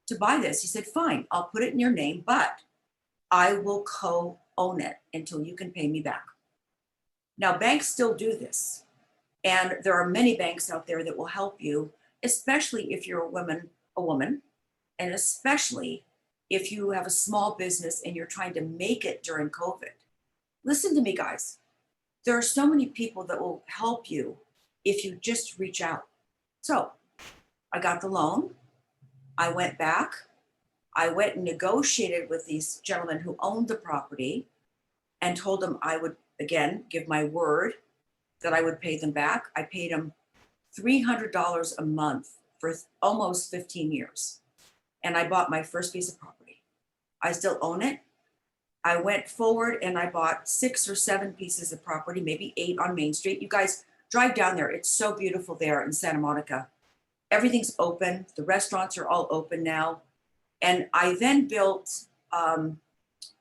to buy this. He said, fine, I'll put it in your name, but I will co-own it until you can pay me back. Now, banks still do this. And there are many banks out there that will help you, especially if you're a woman, and especially if you have a small business and you're trying to make it during COVID. Listen to me, guys. There are so many people that will help you if you just reach out. So I got the loan. I went back. I went and negotiated with these gentlemen who owned the property and told them I would, again, give my word that I would pay them back. I paid them $300 a month for almost 15 years. And I bought my first piece of property. I still own it. I went forward and I bought 6 or 7 pieces of property, maybe 8 on Main Street. You guys drive down there. It's so beautiful there in Santa Monica. Everything's open. The restaurants are all open now. And I then built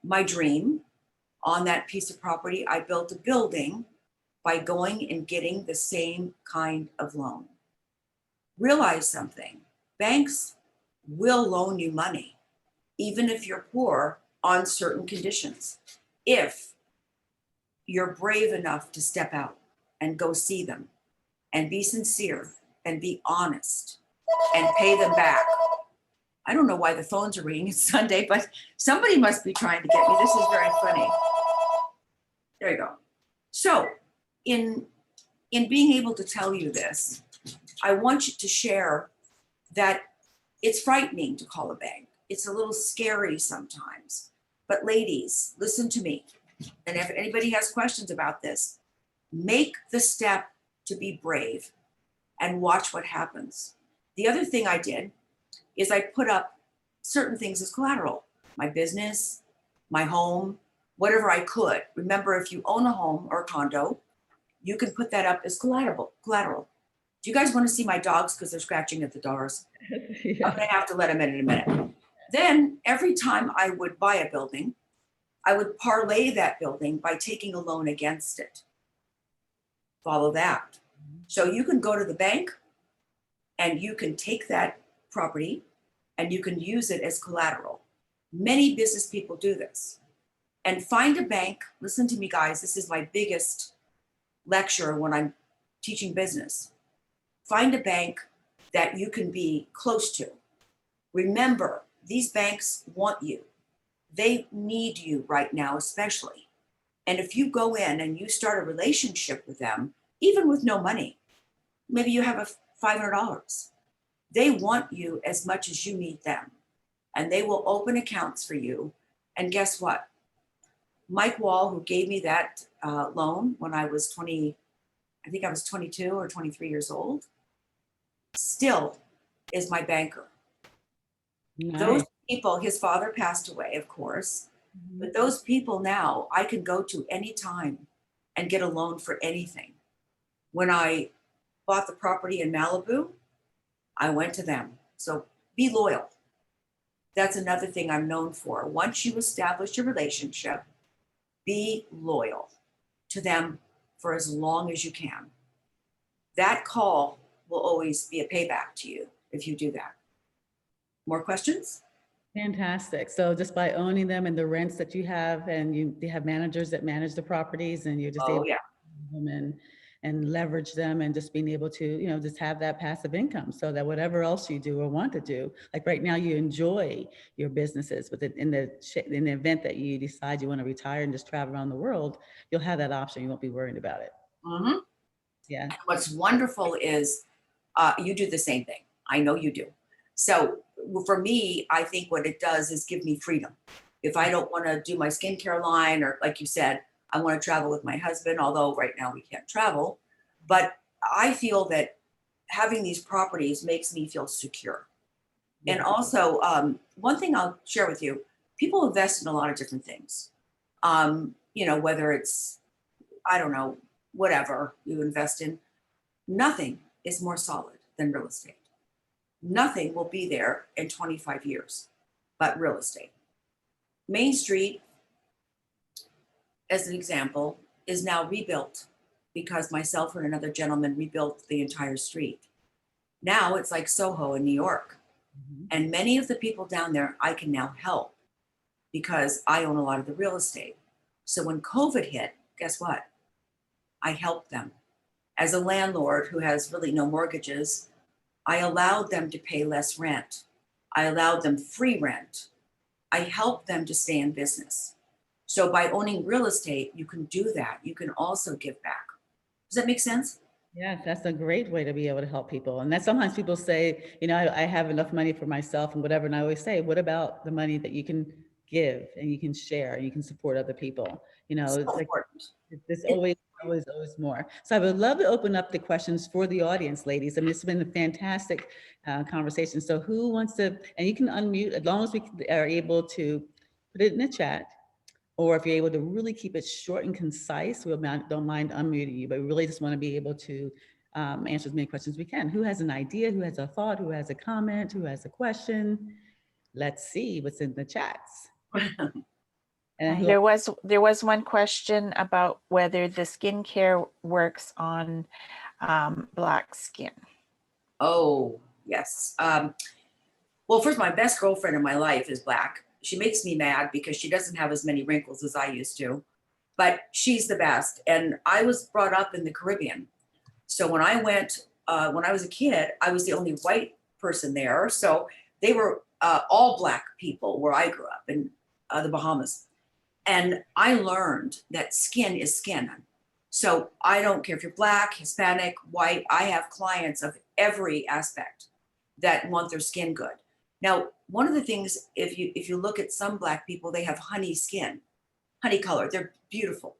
my dream on that piece of property. I built a building by going and getting the same kind of loan. Realize something. Banks will loan you money, even if you're poor, on certain conditions. If you're brave enough to step out and go see them and be sincere and be honest and pay them back. I don't know why the phones are ringing. It's Sunday, but somebody must be trying to get me. This is very funny. There you go. So in being able to tell you this, I want you to share that it's frightening to call a bank. It's a little scary sometimes. But ladies, listen to me. And if anybody has questions about this, make the step to be brave and watch what happens. The other thing I did is I put up certain things as collateral. My business, my home, whatever I could. Remember, if you own a home or a condo, you can put that up as collateral. Do you guys want to see my dogs? Because they're scratching at the doors. Yeah. I'm going to have to let them in a minute. Then every time I would buy a building, I would parlay that building by taking a loan against it. Follow that. So you can go to the bank and you can take that property and you can use it as collateral. Many business people do this. And find a bank. Listen to me, guys. This is my biggest lecture when I'm teaching business. Find a bank that you can be close to. Remember, these banks want you. They need you right now, especially. And if you go in and you start a relationship with them, even with no money, maybe you have a $500, they want you as much as you need them. And they will open accounts for you. And guess what? Mike Wall, who gave me that loan when I was 20, I think I was 22 or 23 years old, still is my banker. Nice. Those people, his father passed away, of course, but those people now I can go to anytime and get a loan for anything. When I bought the property in Malibu, I went to them. So be loyal. That's another thing I'm known for. Once you establish a relationship, be loyal to them for as long as you can. That call will always be a payback to you if you do that. More questions? Fantastic. So just by owning them and the rents that you have, and you have managers that manage the properties, and you're just able to own them and leverage them, and just being able to, just have that passive income, so that whatever else you do or want to do, like right now, you enjoy your businesses, but in the event that you decide you want to retire and just travel around the world, you'll have that option. You won't be worried about it. Mm-hmm. Yeah. What's wonderful is you do the same thing. I know you do. So for me, I think what it does is give me freedom. If I don't want to do my skincare line, or like you said, I want to travel with my husband, although right now we can't travel, but I feel that having these properties makes me feel secure. And also, one thing I'll share with you, people invest in a lot of different things. Whether it's, I don't know, whatever you invest in, nothing is more solid than real estate. Nothing will be there in 25 years, but real estate. Main Street, as an example, is now rebuilt because myself and another gentleman rebuilt the entire street. Now it's like Soho in New York. Mm-hmm. And many of the people down there I can now help because I own a lot of the real estate. So when COVID hit, guess what? I helped them. As a landlord who has really no mortgages, I allowed them to pay less rent. I allowed them free rent. I helped them to stay in business. So by owning real estate, you can do that. You can also give back. Does that make sense? Yeah, that's a great way to be able to help people. And that sometimes people say, I have enough money for myself and whatever. And I always say, what about the money that you can give and you can share and you can support other people? So It's like, important. there's always more. So I would love to open up the questions for the audience, ladies. I mean, it's been a fantastic conversation. So who wants to, and you can unmute as long as we are able to put it in the chat. Or if you're able to really keep it short and concise, don't mind unmuting you, but we really just want to be able to answer as many questions as we can. Who has an idea? Who has a thought? Who has a comment? Who has a question? Let's see what's in the chats. And there was one question about whether the skincare works on Black skin. Oh, yes. Well, first, my best girlfriend in my life is Black. She makes me mad because she doesn't have as many wrinkles as I used to, but she's the best. And I was brought up in the Caribbean. So when I went, when I was a kid, I was the only white person there. So they were all Black people where I grew up in the Bahamas. And I learned that skin is skin. So I don't care if you're Black, Hispanic, white, I have clients of every aspect that want their skin good. Now, one of the things, if you look at some Black people, they have honey skin, honey color, they're beautiful,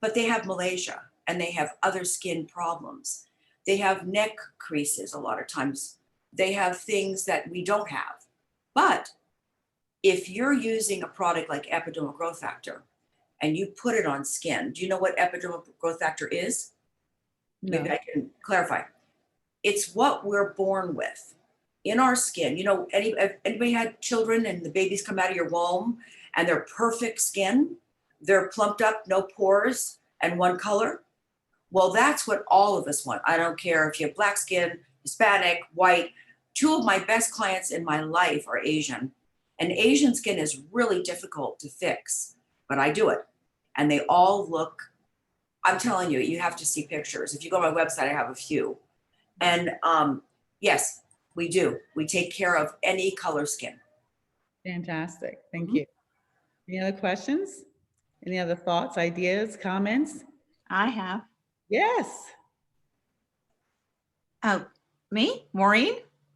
but they have malaria and they have other skin problems. They have neck creases a lot of times. They have things that we don't have. But if you're using a product like epidermal growth factor and you put it on skin, do you know what epidermal growth factor is? No. Maybe I can clarify. It's what we're born with in our skin. You know, anybody had children and the babies come out of your womb and they're perfect skin, they're plumped up, no pores, and one color? Well, that's what all of us want. I don't care if you have Black skin, Hispanic, white. Two of my best clients in my life are Asian. And Asian skin is really difficult to fix, but I do it. And they all look, I'm telling you, you have to see pictures. If you go to my website, I have a few. And yes, we do. We take care of any color skin. Fantastic. Thank you. Any other questions? Any other thoughts, ideas, comments? I have. Yes. Oh, me, Maureen?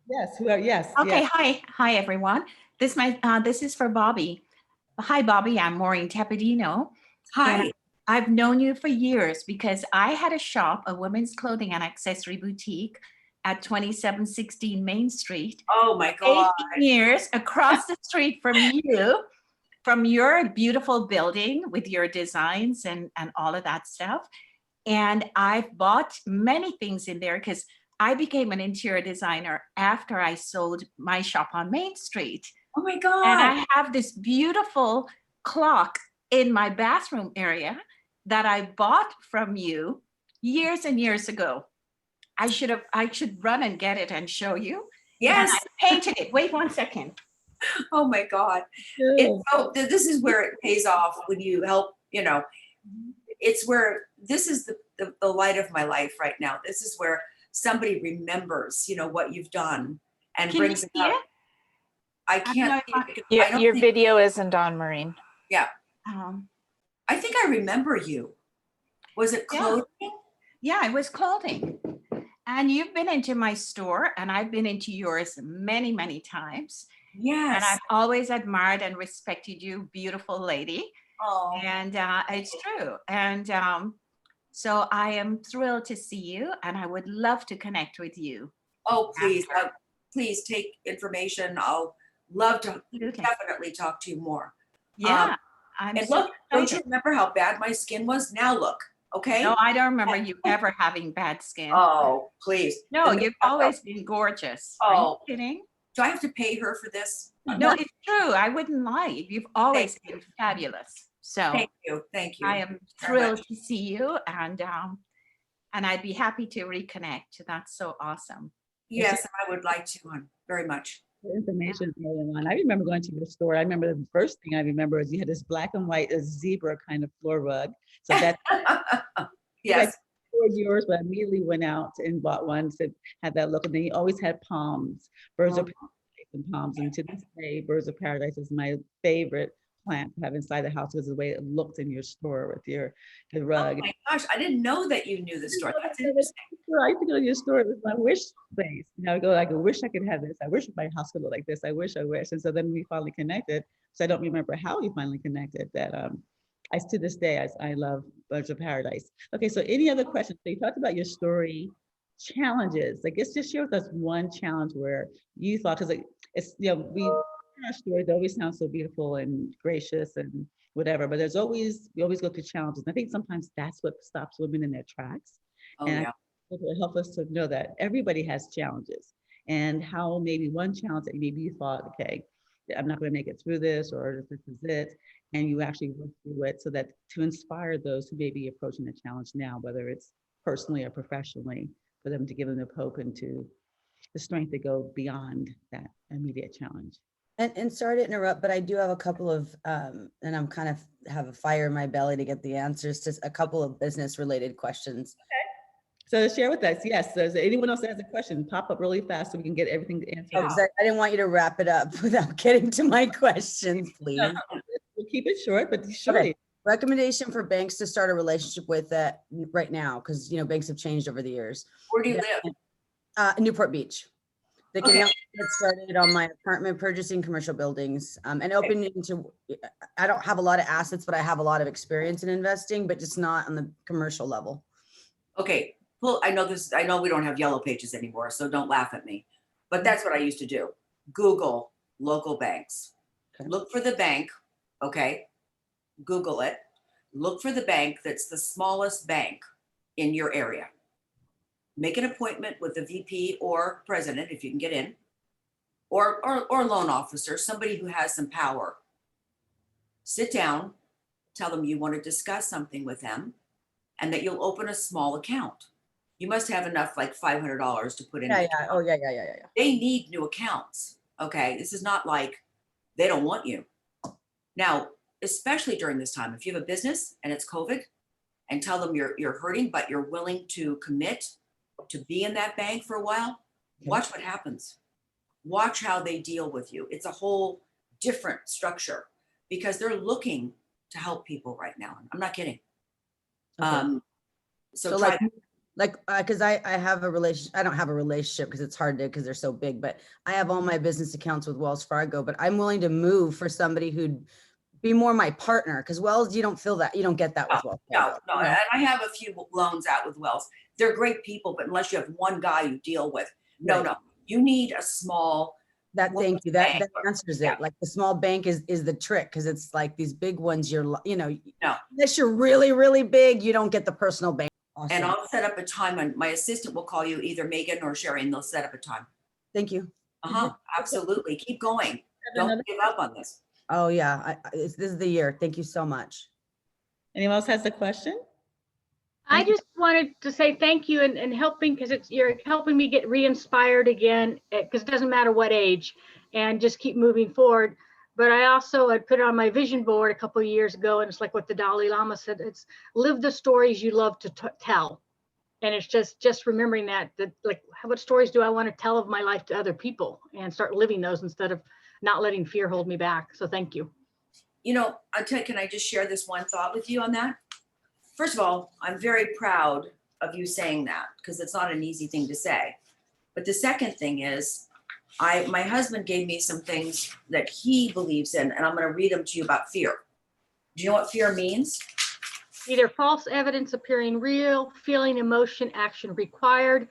Yes. Yes. Okay. Yes. Hi, everyone. This is for Bobi. Hi, Bobi. I'm Maureen Tepedino. Hi. And I've known you for years because I had a shop, a women's clothing and accessory boutique at 2716 Main Street. Oh my God. 18 years across the street from you, from your beautiful building with your designs and all of that stuff. And I've bought many things in there because I became an interior designer after I sold my shop on Main Street. Oh my God. And I have this beautiful clock in my bathroom area that I bought from you years and years ago. I should run and get it and show you. Yes. And I painted it. Wait 1 second. Oh my God. This is where it pays off when you help, you know, it's where this is the light of my life right now. This is where somebody remembers, you know, what you've done and Can brings you it see up. it? I can't. Your video isn't on, Maureen. Yeah. Um, I think I remember you. Was it Yeah. clothing? Yeah, it was clothing. And you've been into my store and I've been into yours many, many times. Yes. And I've always admired and respected you, beautiful lady. Oh. And it's true. And so I am thrilled to see you and I would love to connect with you. Oh, please. Please take information. I'll love to Absolutely. definitely talk to you more. Yeah. And look, don't you remember how bad my skin was? Now look, okay? No, I don't remember you ever having bad skin. Oh, please. No, you've always been gorgeous. Oh. Are you kidding? Do I have to pay her for this? No, it's true. I wouldn't lie. You've always been fabulous. So Thank you. Thank you. I am thrilled to see you and I'd be happy to reconnect. That's so awesome. Yes, I would like to, very much. Information early on. I remember going to your store. I remember the first thing I remember is you had this black and white zebra kind of floor rug. So that's Yes. was yours, but I immediately went out and bought one to have that look. And then you always had palms, birds of paradise and palms. And to this day, birds of paradise is my favorite plant to have inside the house because of the way it looked in your store with the rug. Oh my gosh, I didn't know that you knew the store. That's interesting. I used to go to your store. It was my wish space. You know, I go like, I wish I could have this. I wish my house could look like this. I wish. And so then we finally connected. So I don't remember how we finally connected. That I to this day I love Birds of Paradise. Okay, so any other questions? So you talked about your story challenges. I guess just share with us one challenge where you thought, because it's, you know, we our story, they always sound so beautiful and gracious and whatever, but we always go through challenges. And I think sometimes that's what stops women in their tracks. Oh, And yeah. it will help us to know that everybody has challenges, and how maybe one challenge that maybe you thought, okay, I'm not going to make it through this, or this is it, and you actually work through it, so that to inspire those who may be approaching the challenge now, whether it's personally or professionally, for them to give them the hope and to the strength to go beyond that immediate challenge. And sorry to interrupt, but I do have a couple of, and I'm kind of have a fire in my belly to get the answers to a couple of business related questions. So share with us, yes. So is there anyone else that has a question, pop up really fast so we can get everything answered. Oh, 'cause I didn't want you to wrap it up without getting to my questions, please. No, we'll keep it short, but surely. Okay. Recommendation for banks to start a relationship with that right now, because banks have changed over the years. Where do you live? Newport Beach. They can Okay. help me get started on my apartment purchasing, commercial buildings, and opening into. I don't have a lot of assets, but I have a lot of experience in investing, but just not on the commercial level. Okay, well, I know we don't have yellow pages anymore, so don't laugh at me. But that's what I used to do. Google local banks. Okay. Look for the bank, okay? Google it. Look for the bank that's the smallest bank in your area. Make an appointment with the VP or president if you can get in, or loan officer, somebody who has some power. Sit down, tell them you want to discuss something with them, and that you'll open a small account. You must have enough, like $500 to put in. Yeah, an yeah. account. Oh, yeah. They need new accounts. Okay. This is not like they don't want you. Now, especially during this time, if you have a business and it's COVID, and tell them you're hurting, but you're willing to commit to be in that bank for a while, Okay. watch what happens. Watch how they deal with you. It's a whole different structure because they're looking to help people right now. I'm not kidding. Okay. So So try because I have a relationship. I don't have a relationship because it's hard to, because they're so big, but I have all my business accounts with Wells Fargo, but I'm willing to move for somebody who'd be more my partner, because Wells, you don't get that with Wells No, Fargo. and I have a few loans out with Wells. They're great people, but unless you have one guy you deal with, Right. no, you need a small. Thank you. That bank. answers Yeah. it. Like the small bank is the trick, because it's like these big ones, No. unless you're really, really big, you don't get the personal bank. Awesome. And I'll set up a time, and my assistant will call you, either Megan or Sherry, and they'll set up a time. Thank you. Absolutely. Keep going. Don't give up on this. Oh yeah, this is the year. Thank you so much. Anyone else has a question? I just wanted to say thank you and helping, because you're helping me get re-inspired again, because it doesn't matter what age, and just keep moving forward. But I also had put it on my vision board a couple of years ago, and it's like what the Dalai Lama said, it's live the stories you love to tell. And it's just remembering that like, what stories do I want to tell of my life to other people, and start living those instead of not letting fear hold me back. So thank you. I'll tell you, can I just share this one thought with you on that? First of all, I'm very proud of you saying that, because it's not an easy thing to say. But the second thing is, my husband gave me some things that he believes in, and I'm going to read them to you about fear. Do you know what fear means? Either false evidence appearing real, feeling, emotion, action required,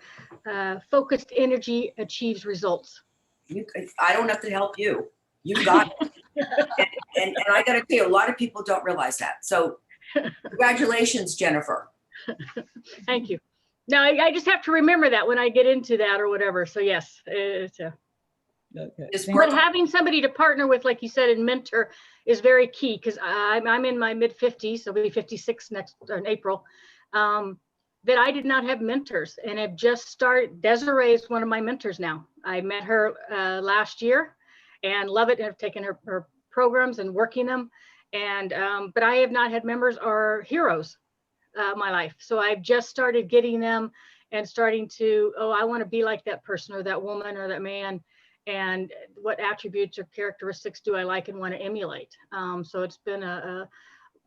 focused energy achieves results. I don't have to help you. You got it. and I got to tell you, a lot of people don't realize that. So congratulations, Jennifer. Thank you. Now I just have to remember that when I get into that or whatever. So yes, Okay. Just Thank work. but having somebody to partner with, like you said, and mentor is very key, because I'm in my mid 50s, so I'll be 56 in April. That I did not have mentors, and have just started. Desiree is one of my mentors now. I met her last year and love it, and have taken her programs and working them. And but I have not had members or heroes my life. So I've just started getting them and starting to, I want to be like that person or that woman or that man. And what attributes or characteristics do I like and want to emulate? So it's been a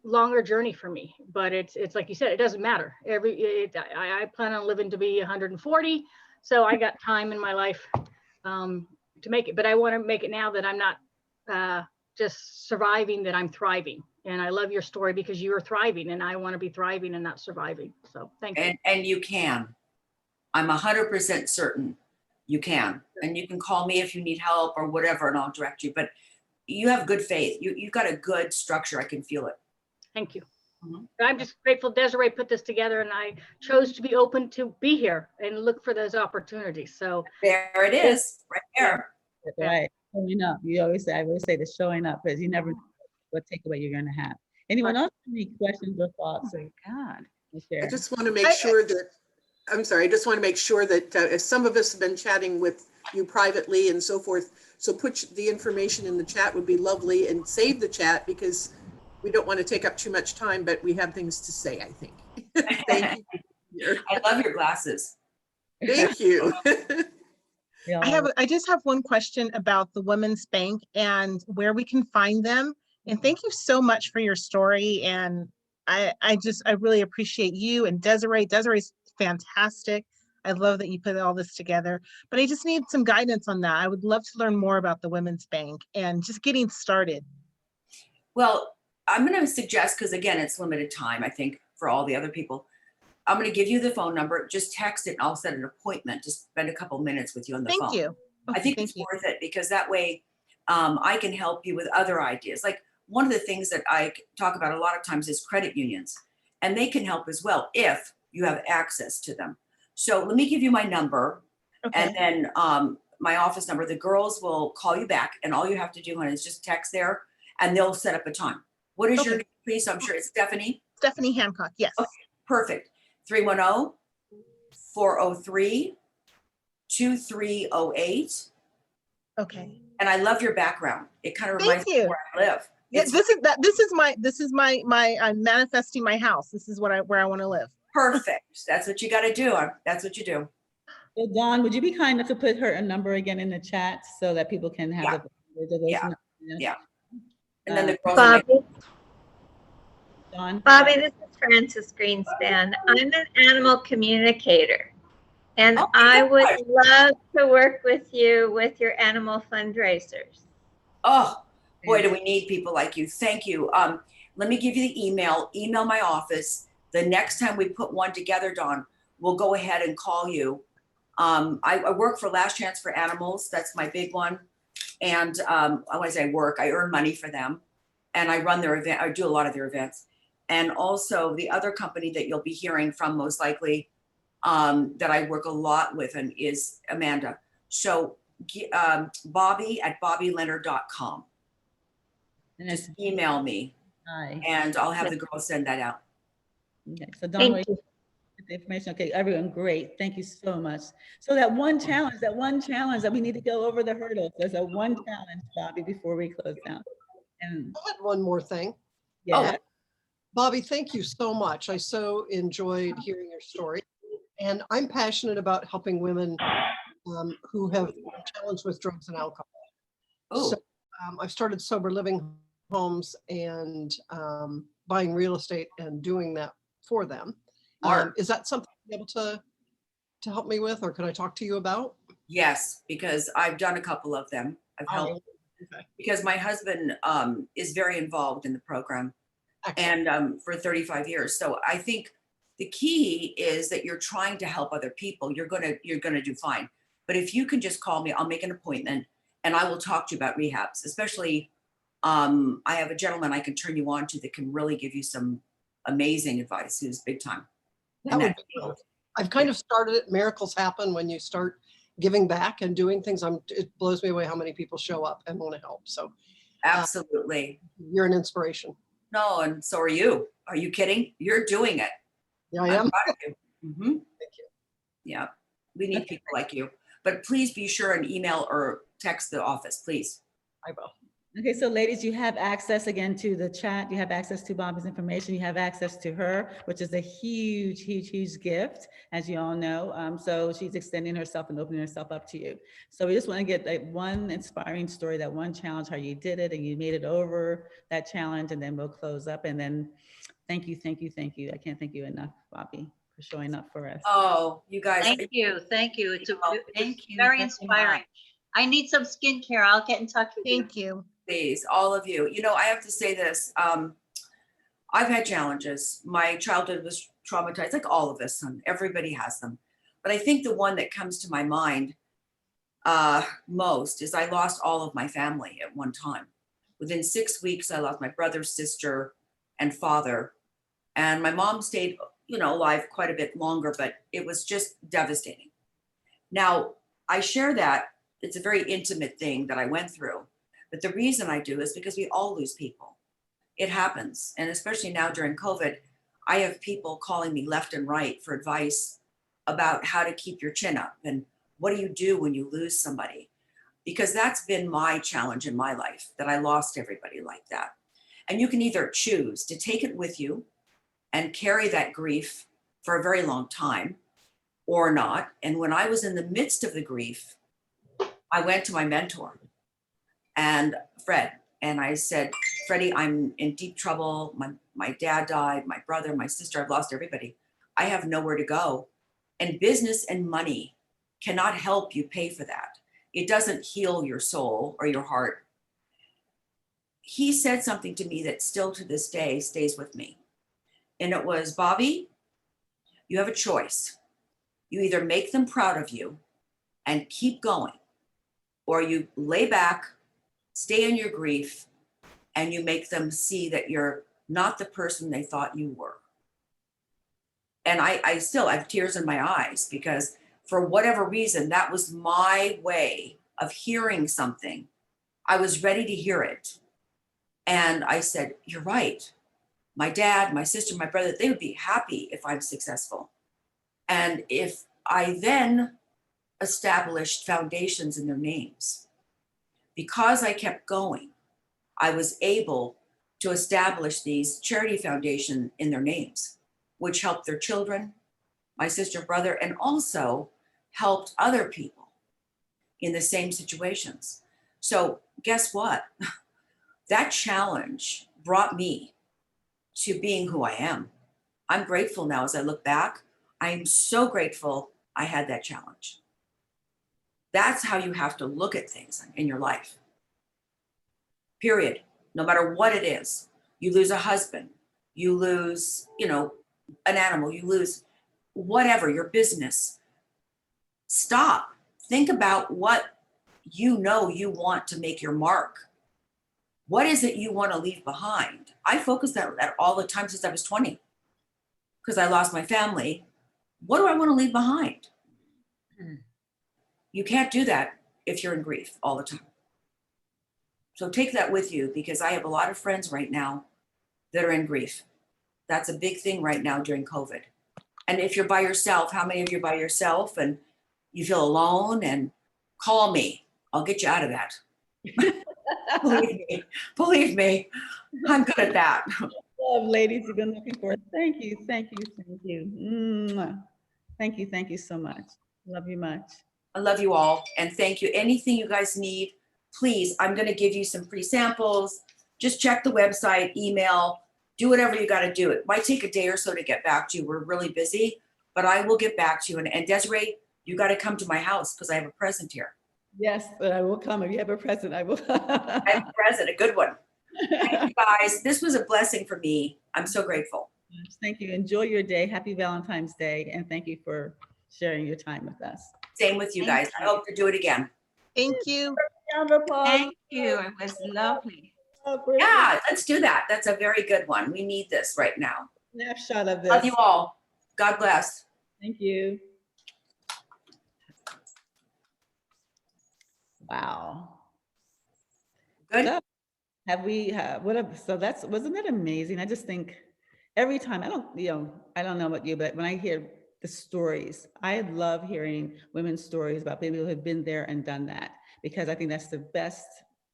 longer journey for me, but it's like you said, it doesn't matter. I plan on living to be 140. So I got time in my life to make it, but I want to make it now that I'm not just surviving, that I'm thriving. And I love your story because you are thriving, and I want to be thriving and not surviving. So thank you. And you can. I'm 100% certain you can. And you can call me if you need help or whatever, and I'll direct you. But you have good faith. You've got a good structure. I can feel it. Thank you. Mhm. I'm just grateful Desiree put this together, and I chose to be open to be here and look for those opportunities. So There it is, right there. Yeah. Right. Showing up. You always say, I always say the showing up, because you never know what takeaway you're going to have. Anyone else have any questions or thoughts? Oh my God. I just want to make sure that, I'm sorry, I just want to make sure that as some of us have been chatting with you privately and so forth, so put the information in the chat would be lovely, and save the chat, because we don't want to take up too much time, but we have things to say, I think. Thank you. I love your glasses. Thank you. I just have one question about the Women's Bank and where we can find them. And thank you so much for your story. And I really appreciate you and Desiree. Desiree's fantastic. I love that you put all this together, but I just need some guidance on that. I would love to learn more about the Women's Bank and just getting started. Well, I'm going to suggest, because again, it's limited time, I think, for all the other people. I'm going to give you the phone number. Just text it and I'll set an appointment. Just spend a couple minutes with you on the phone. Thank you. I think it's worth it, because that way I can help you with other ideas. Like, one of the things that I talk about a lot of times is credit unions, and they can help as well if you have access to them. So let me give you my number, and then my office number. The girls will call you back, and all you have to do, honey, is just text there and they'll set up a time. What is your name, please? I'm sure it's Stephanie. Stephanie Hancock. Yes. Okay, perfect. 310-403-2308. Okay. And I love your background. It kind of Thank reminds me you. of where I live. Yeah, It's this is my I'm manifesting my house. This is where I want to live. perfect. That's what you got to do. That's what you do. So Dawn, would you be kind enough to put her number again in the chat so that people can have Yeah. the Yeah. And then the girls will make- Bobby, Dawn? Bobby, this is Frances Greenspan. I'm an animal communicator, and Oh, I good. would love to work with you with your animal fundraisers. Oh, boy, do we need people like you. Thank you. Let me give you the email. Email my office. The next time we put one together, Dawn, we'll go ahead and call you. I work for Last Chance for Animals. That's my big one. And when I say work, I earn money for them, and I run their event. I do a lot of their events. And also the other company that you'll be hearing from most likely that I work a lot with and is Amanda. So Bobby at BobiLeonard.com. And Just email me, and I'll have the girls send that out. Okay, so Dawn, Thank wait, you. get the information. Okay, everyone, great. Thank you so much. So that one challenge that we need to go over the hurdles. There's a one challenge, Bobby, before we close down. And I had one more thing. yeah, Bobby, thank you so much. I so enjoyed hearing your story. And I'm passionate about helping women who have been challenged with drugs and alcohol. Oh, So I've started sober living homes and buying real estate and doing that for them. Mark. Is that something you're able to help me with, or can I talk to you about? yes, because I've done a couple of them. I've helped Okay. because my husband is very involved in the program, Excellent. and for 35 years. So I think the key is that you're trying to help other people. You're gonna do fine. But if you can just call me, I'll make an appointment, and I will talk to you about rehabs. Especially, I have a gentleman I can turn you on to that can really give you some amazing advice. Who's big time. That And would that be good. field. I've kind of started it. Miracles happen when you start giving back and doing things. It blows me away how many people show up and want to help. So Absolutely. you're an inspiration. No, and so are you. Are you kidding? You're doing it. Yeah, I I'm am. proud of you. Mhm. Thank you. Yeah, we need people like you. But please be sure and email or text the office, please. I will. okay, so ladies, you have access again to the chat. You have access to Bobby's information. You have access to her, which is a huge, huge, huge gift, as you all know. So she's extending herself and opening herself up to you. So we just want to get that one inspiring story, that one challenge, how you did it and you made it over that challenge, and then we'll close up. And then thank you, thank you, thank you. I can't thank you enough, Bobby, for showing up for us. Oh, you guys. Thank you. Thank you. It's Thank you very very inspiring. much. I need some skincare. I'll get in touch with you. Thank you. Please, all of you. You know, I have to say this. I've had challenges. My childhood was traumatized, like all of us, and everybody has them. But I think the one that comes to my mind most is I lost all of my family at one time. Within 6 weeks, I lost my brother, sister, and father. And my mom stayed, alive quite a bit longer, but it was just devastating. Now, I share that. It's a very intimate thing that I went through. But the reason I do is because we all lose people. It happens. And especially now during COVID, I have people calling me left and right for advice about how to keep your chin up and what do you do when you lose somebody? Because that's been my challenge in my life, that I lost everybody like that. And you can either choose to take it with you and carry that grief for a very long time or not. And when I was in the midst of the grief, I went to my mentor and Fred, and I said, Freddie, I'm in deep trouble. My dad died, my brother, my sister, I've lost everybody. I have nowhere to go. And business and money cannot help you pay for that. It doesn't heal your soul or your heart. He said something to me that still to this day stays with me. And it was, Bobi, you have a choice. You either make them proud of you and keep going, or you lay back, stay in your grief, and you make them see that you're not the person they thought you were. And I still have tears in my eyes because for whatever reason, that was my way of hearing something. I was ready to hear it. And I said, you're right. My dad, my sister, my brother, they would be happy if I'm successful. And if I then established foundations in their names, because I kept going, I was able to establish these charity foundations in their names, which helped their children, my sister and brother, and also helped other people in the same situations. So guess what? That challenge brought me to being who I am. I'm grateful now as I look back. I'm so grateful I had that challenge. That's how you have to look at things in your life. Period. No matter what it is. You lose a husband, you lose, an animal, you lose whatever, your business. Stop. Think about what you want to make your mark. What is it you want to leave behind? I focused on that all the time since I was 20 because I lost my family. What do I want to leave behind? You can't do that if you're in grief all the time. So take that with you because I have a lot of friends right now that are in grief. That's a big thing right now during COVID. And if you're by yourself, how many of you are by yourself and you feel alone, and call me. I'll get you out of that. Believe me, I'm good at that. Love, ladies, you've been looking for. Thank you. Mwah. Thank you so much. Love you much. I love you all and thank you. Anything you guys need, please, I'm going to give you some free samples. Just check the website, email, do whatever you got to do. It might take a day or so to get back to you. We're really busy, but I will get back to you. And Desiree, you got to come to my house because I have a present here. Yes, but I will come. If you have a present, I will. I have a present, a good one. Thank you guys. This was a blessing for me. I'm so grateful. Thank you. Enjoy your day. Happy Valentine's Day. And thank you for sharing your time with us. Same with you guys. I hope to do it again. Thank you. Thank you. It was lovely. Yeah, let's do that. That's a very good one. We need this right now. Snapshot of this. Love you all. God bless. Thank you. Wow. Good. So, wasn't that amazing? I just think every time, I don't know about you, but when I hear the stories, I love hearing women's stories about people who have been there and done that, because I think that's the best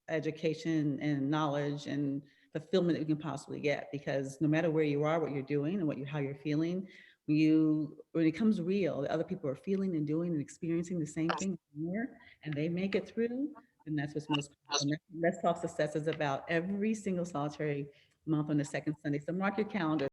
education and knowledge and fulfillment that you can possibly get, because no matter where you are, what you're doing and how you're feeling, when it comes real, the other people are feeling and doing and experiencing the same thing here, and they make it through, and that's what's most cool. Let's Talk Success is about every single solitary month on the second Sunday. So mark your calendar.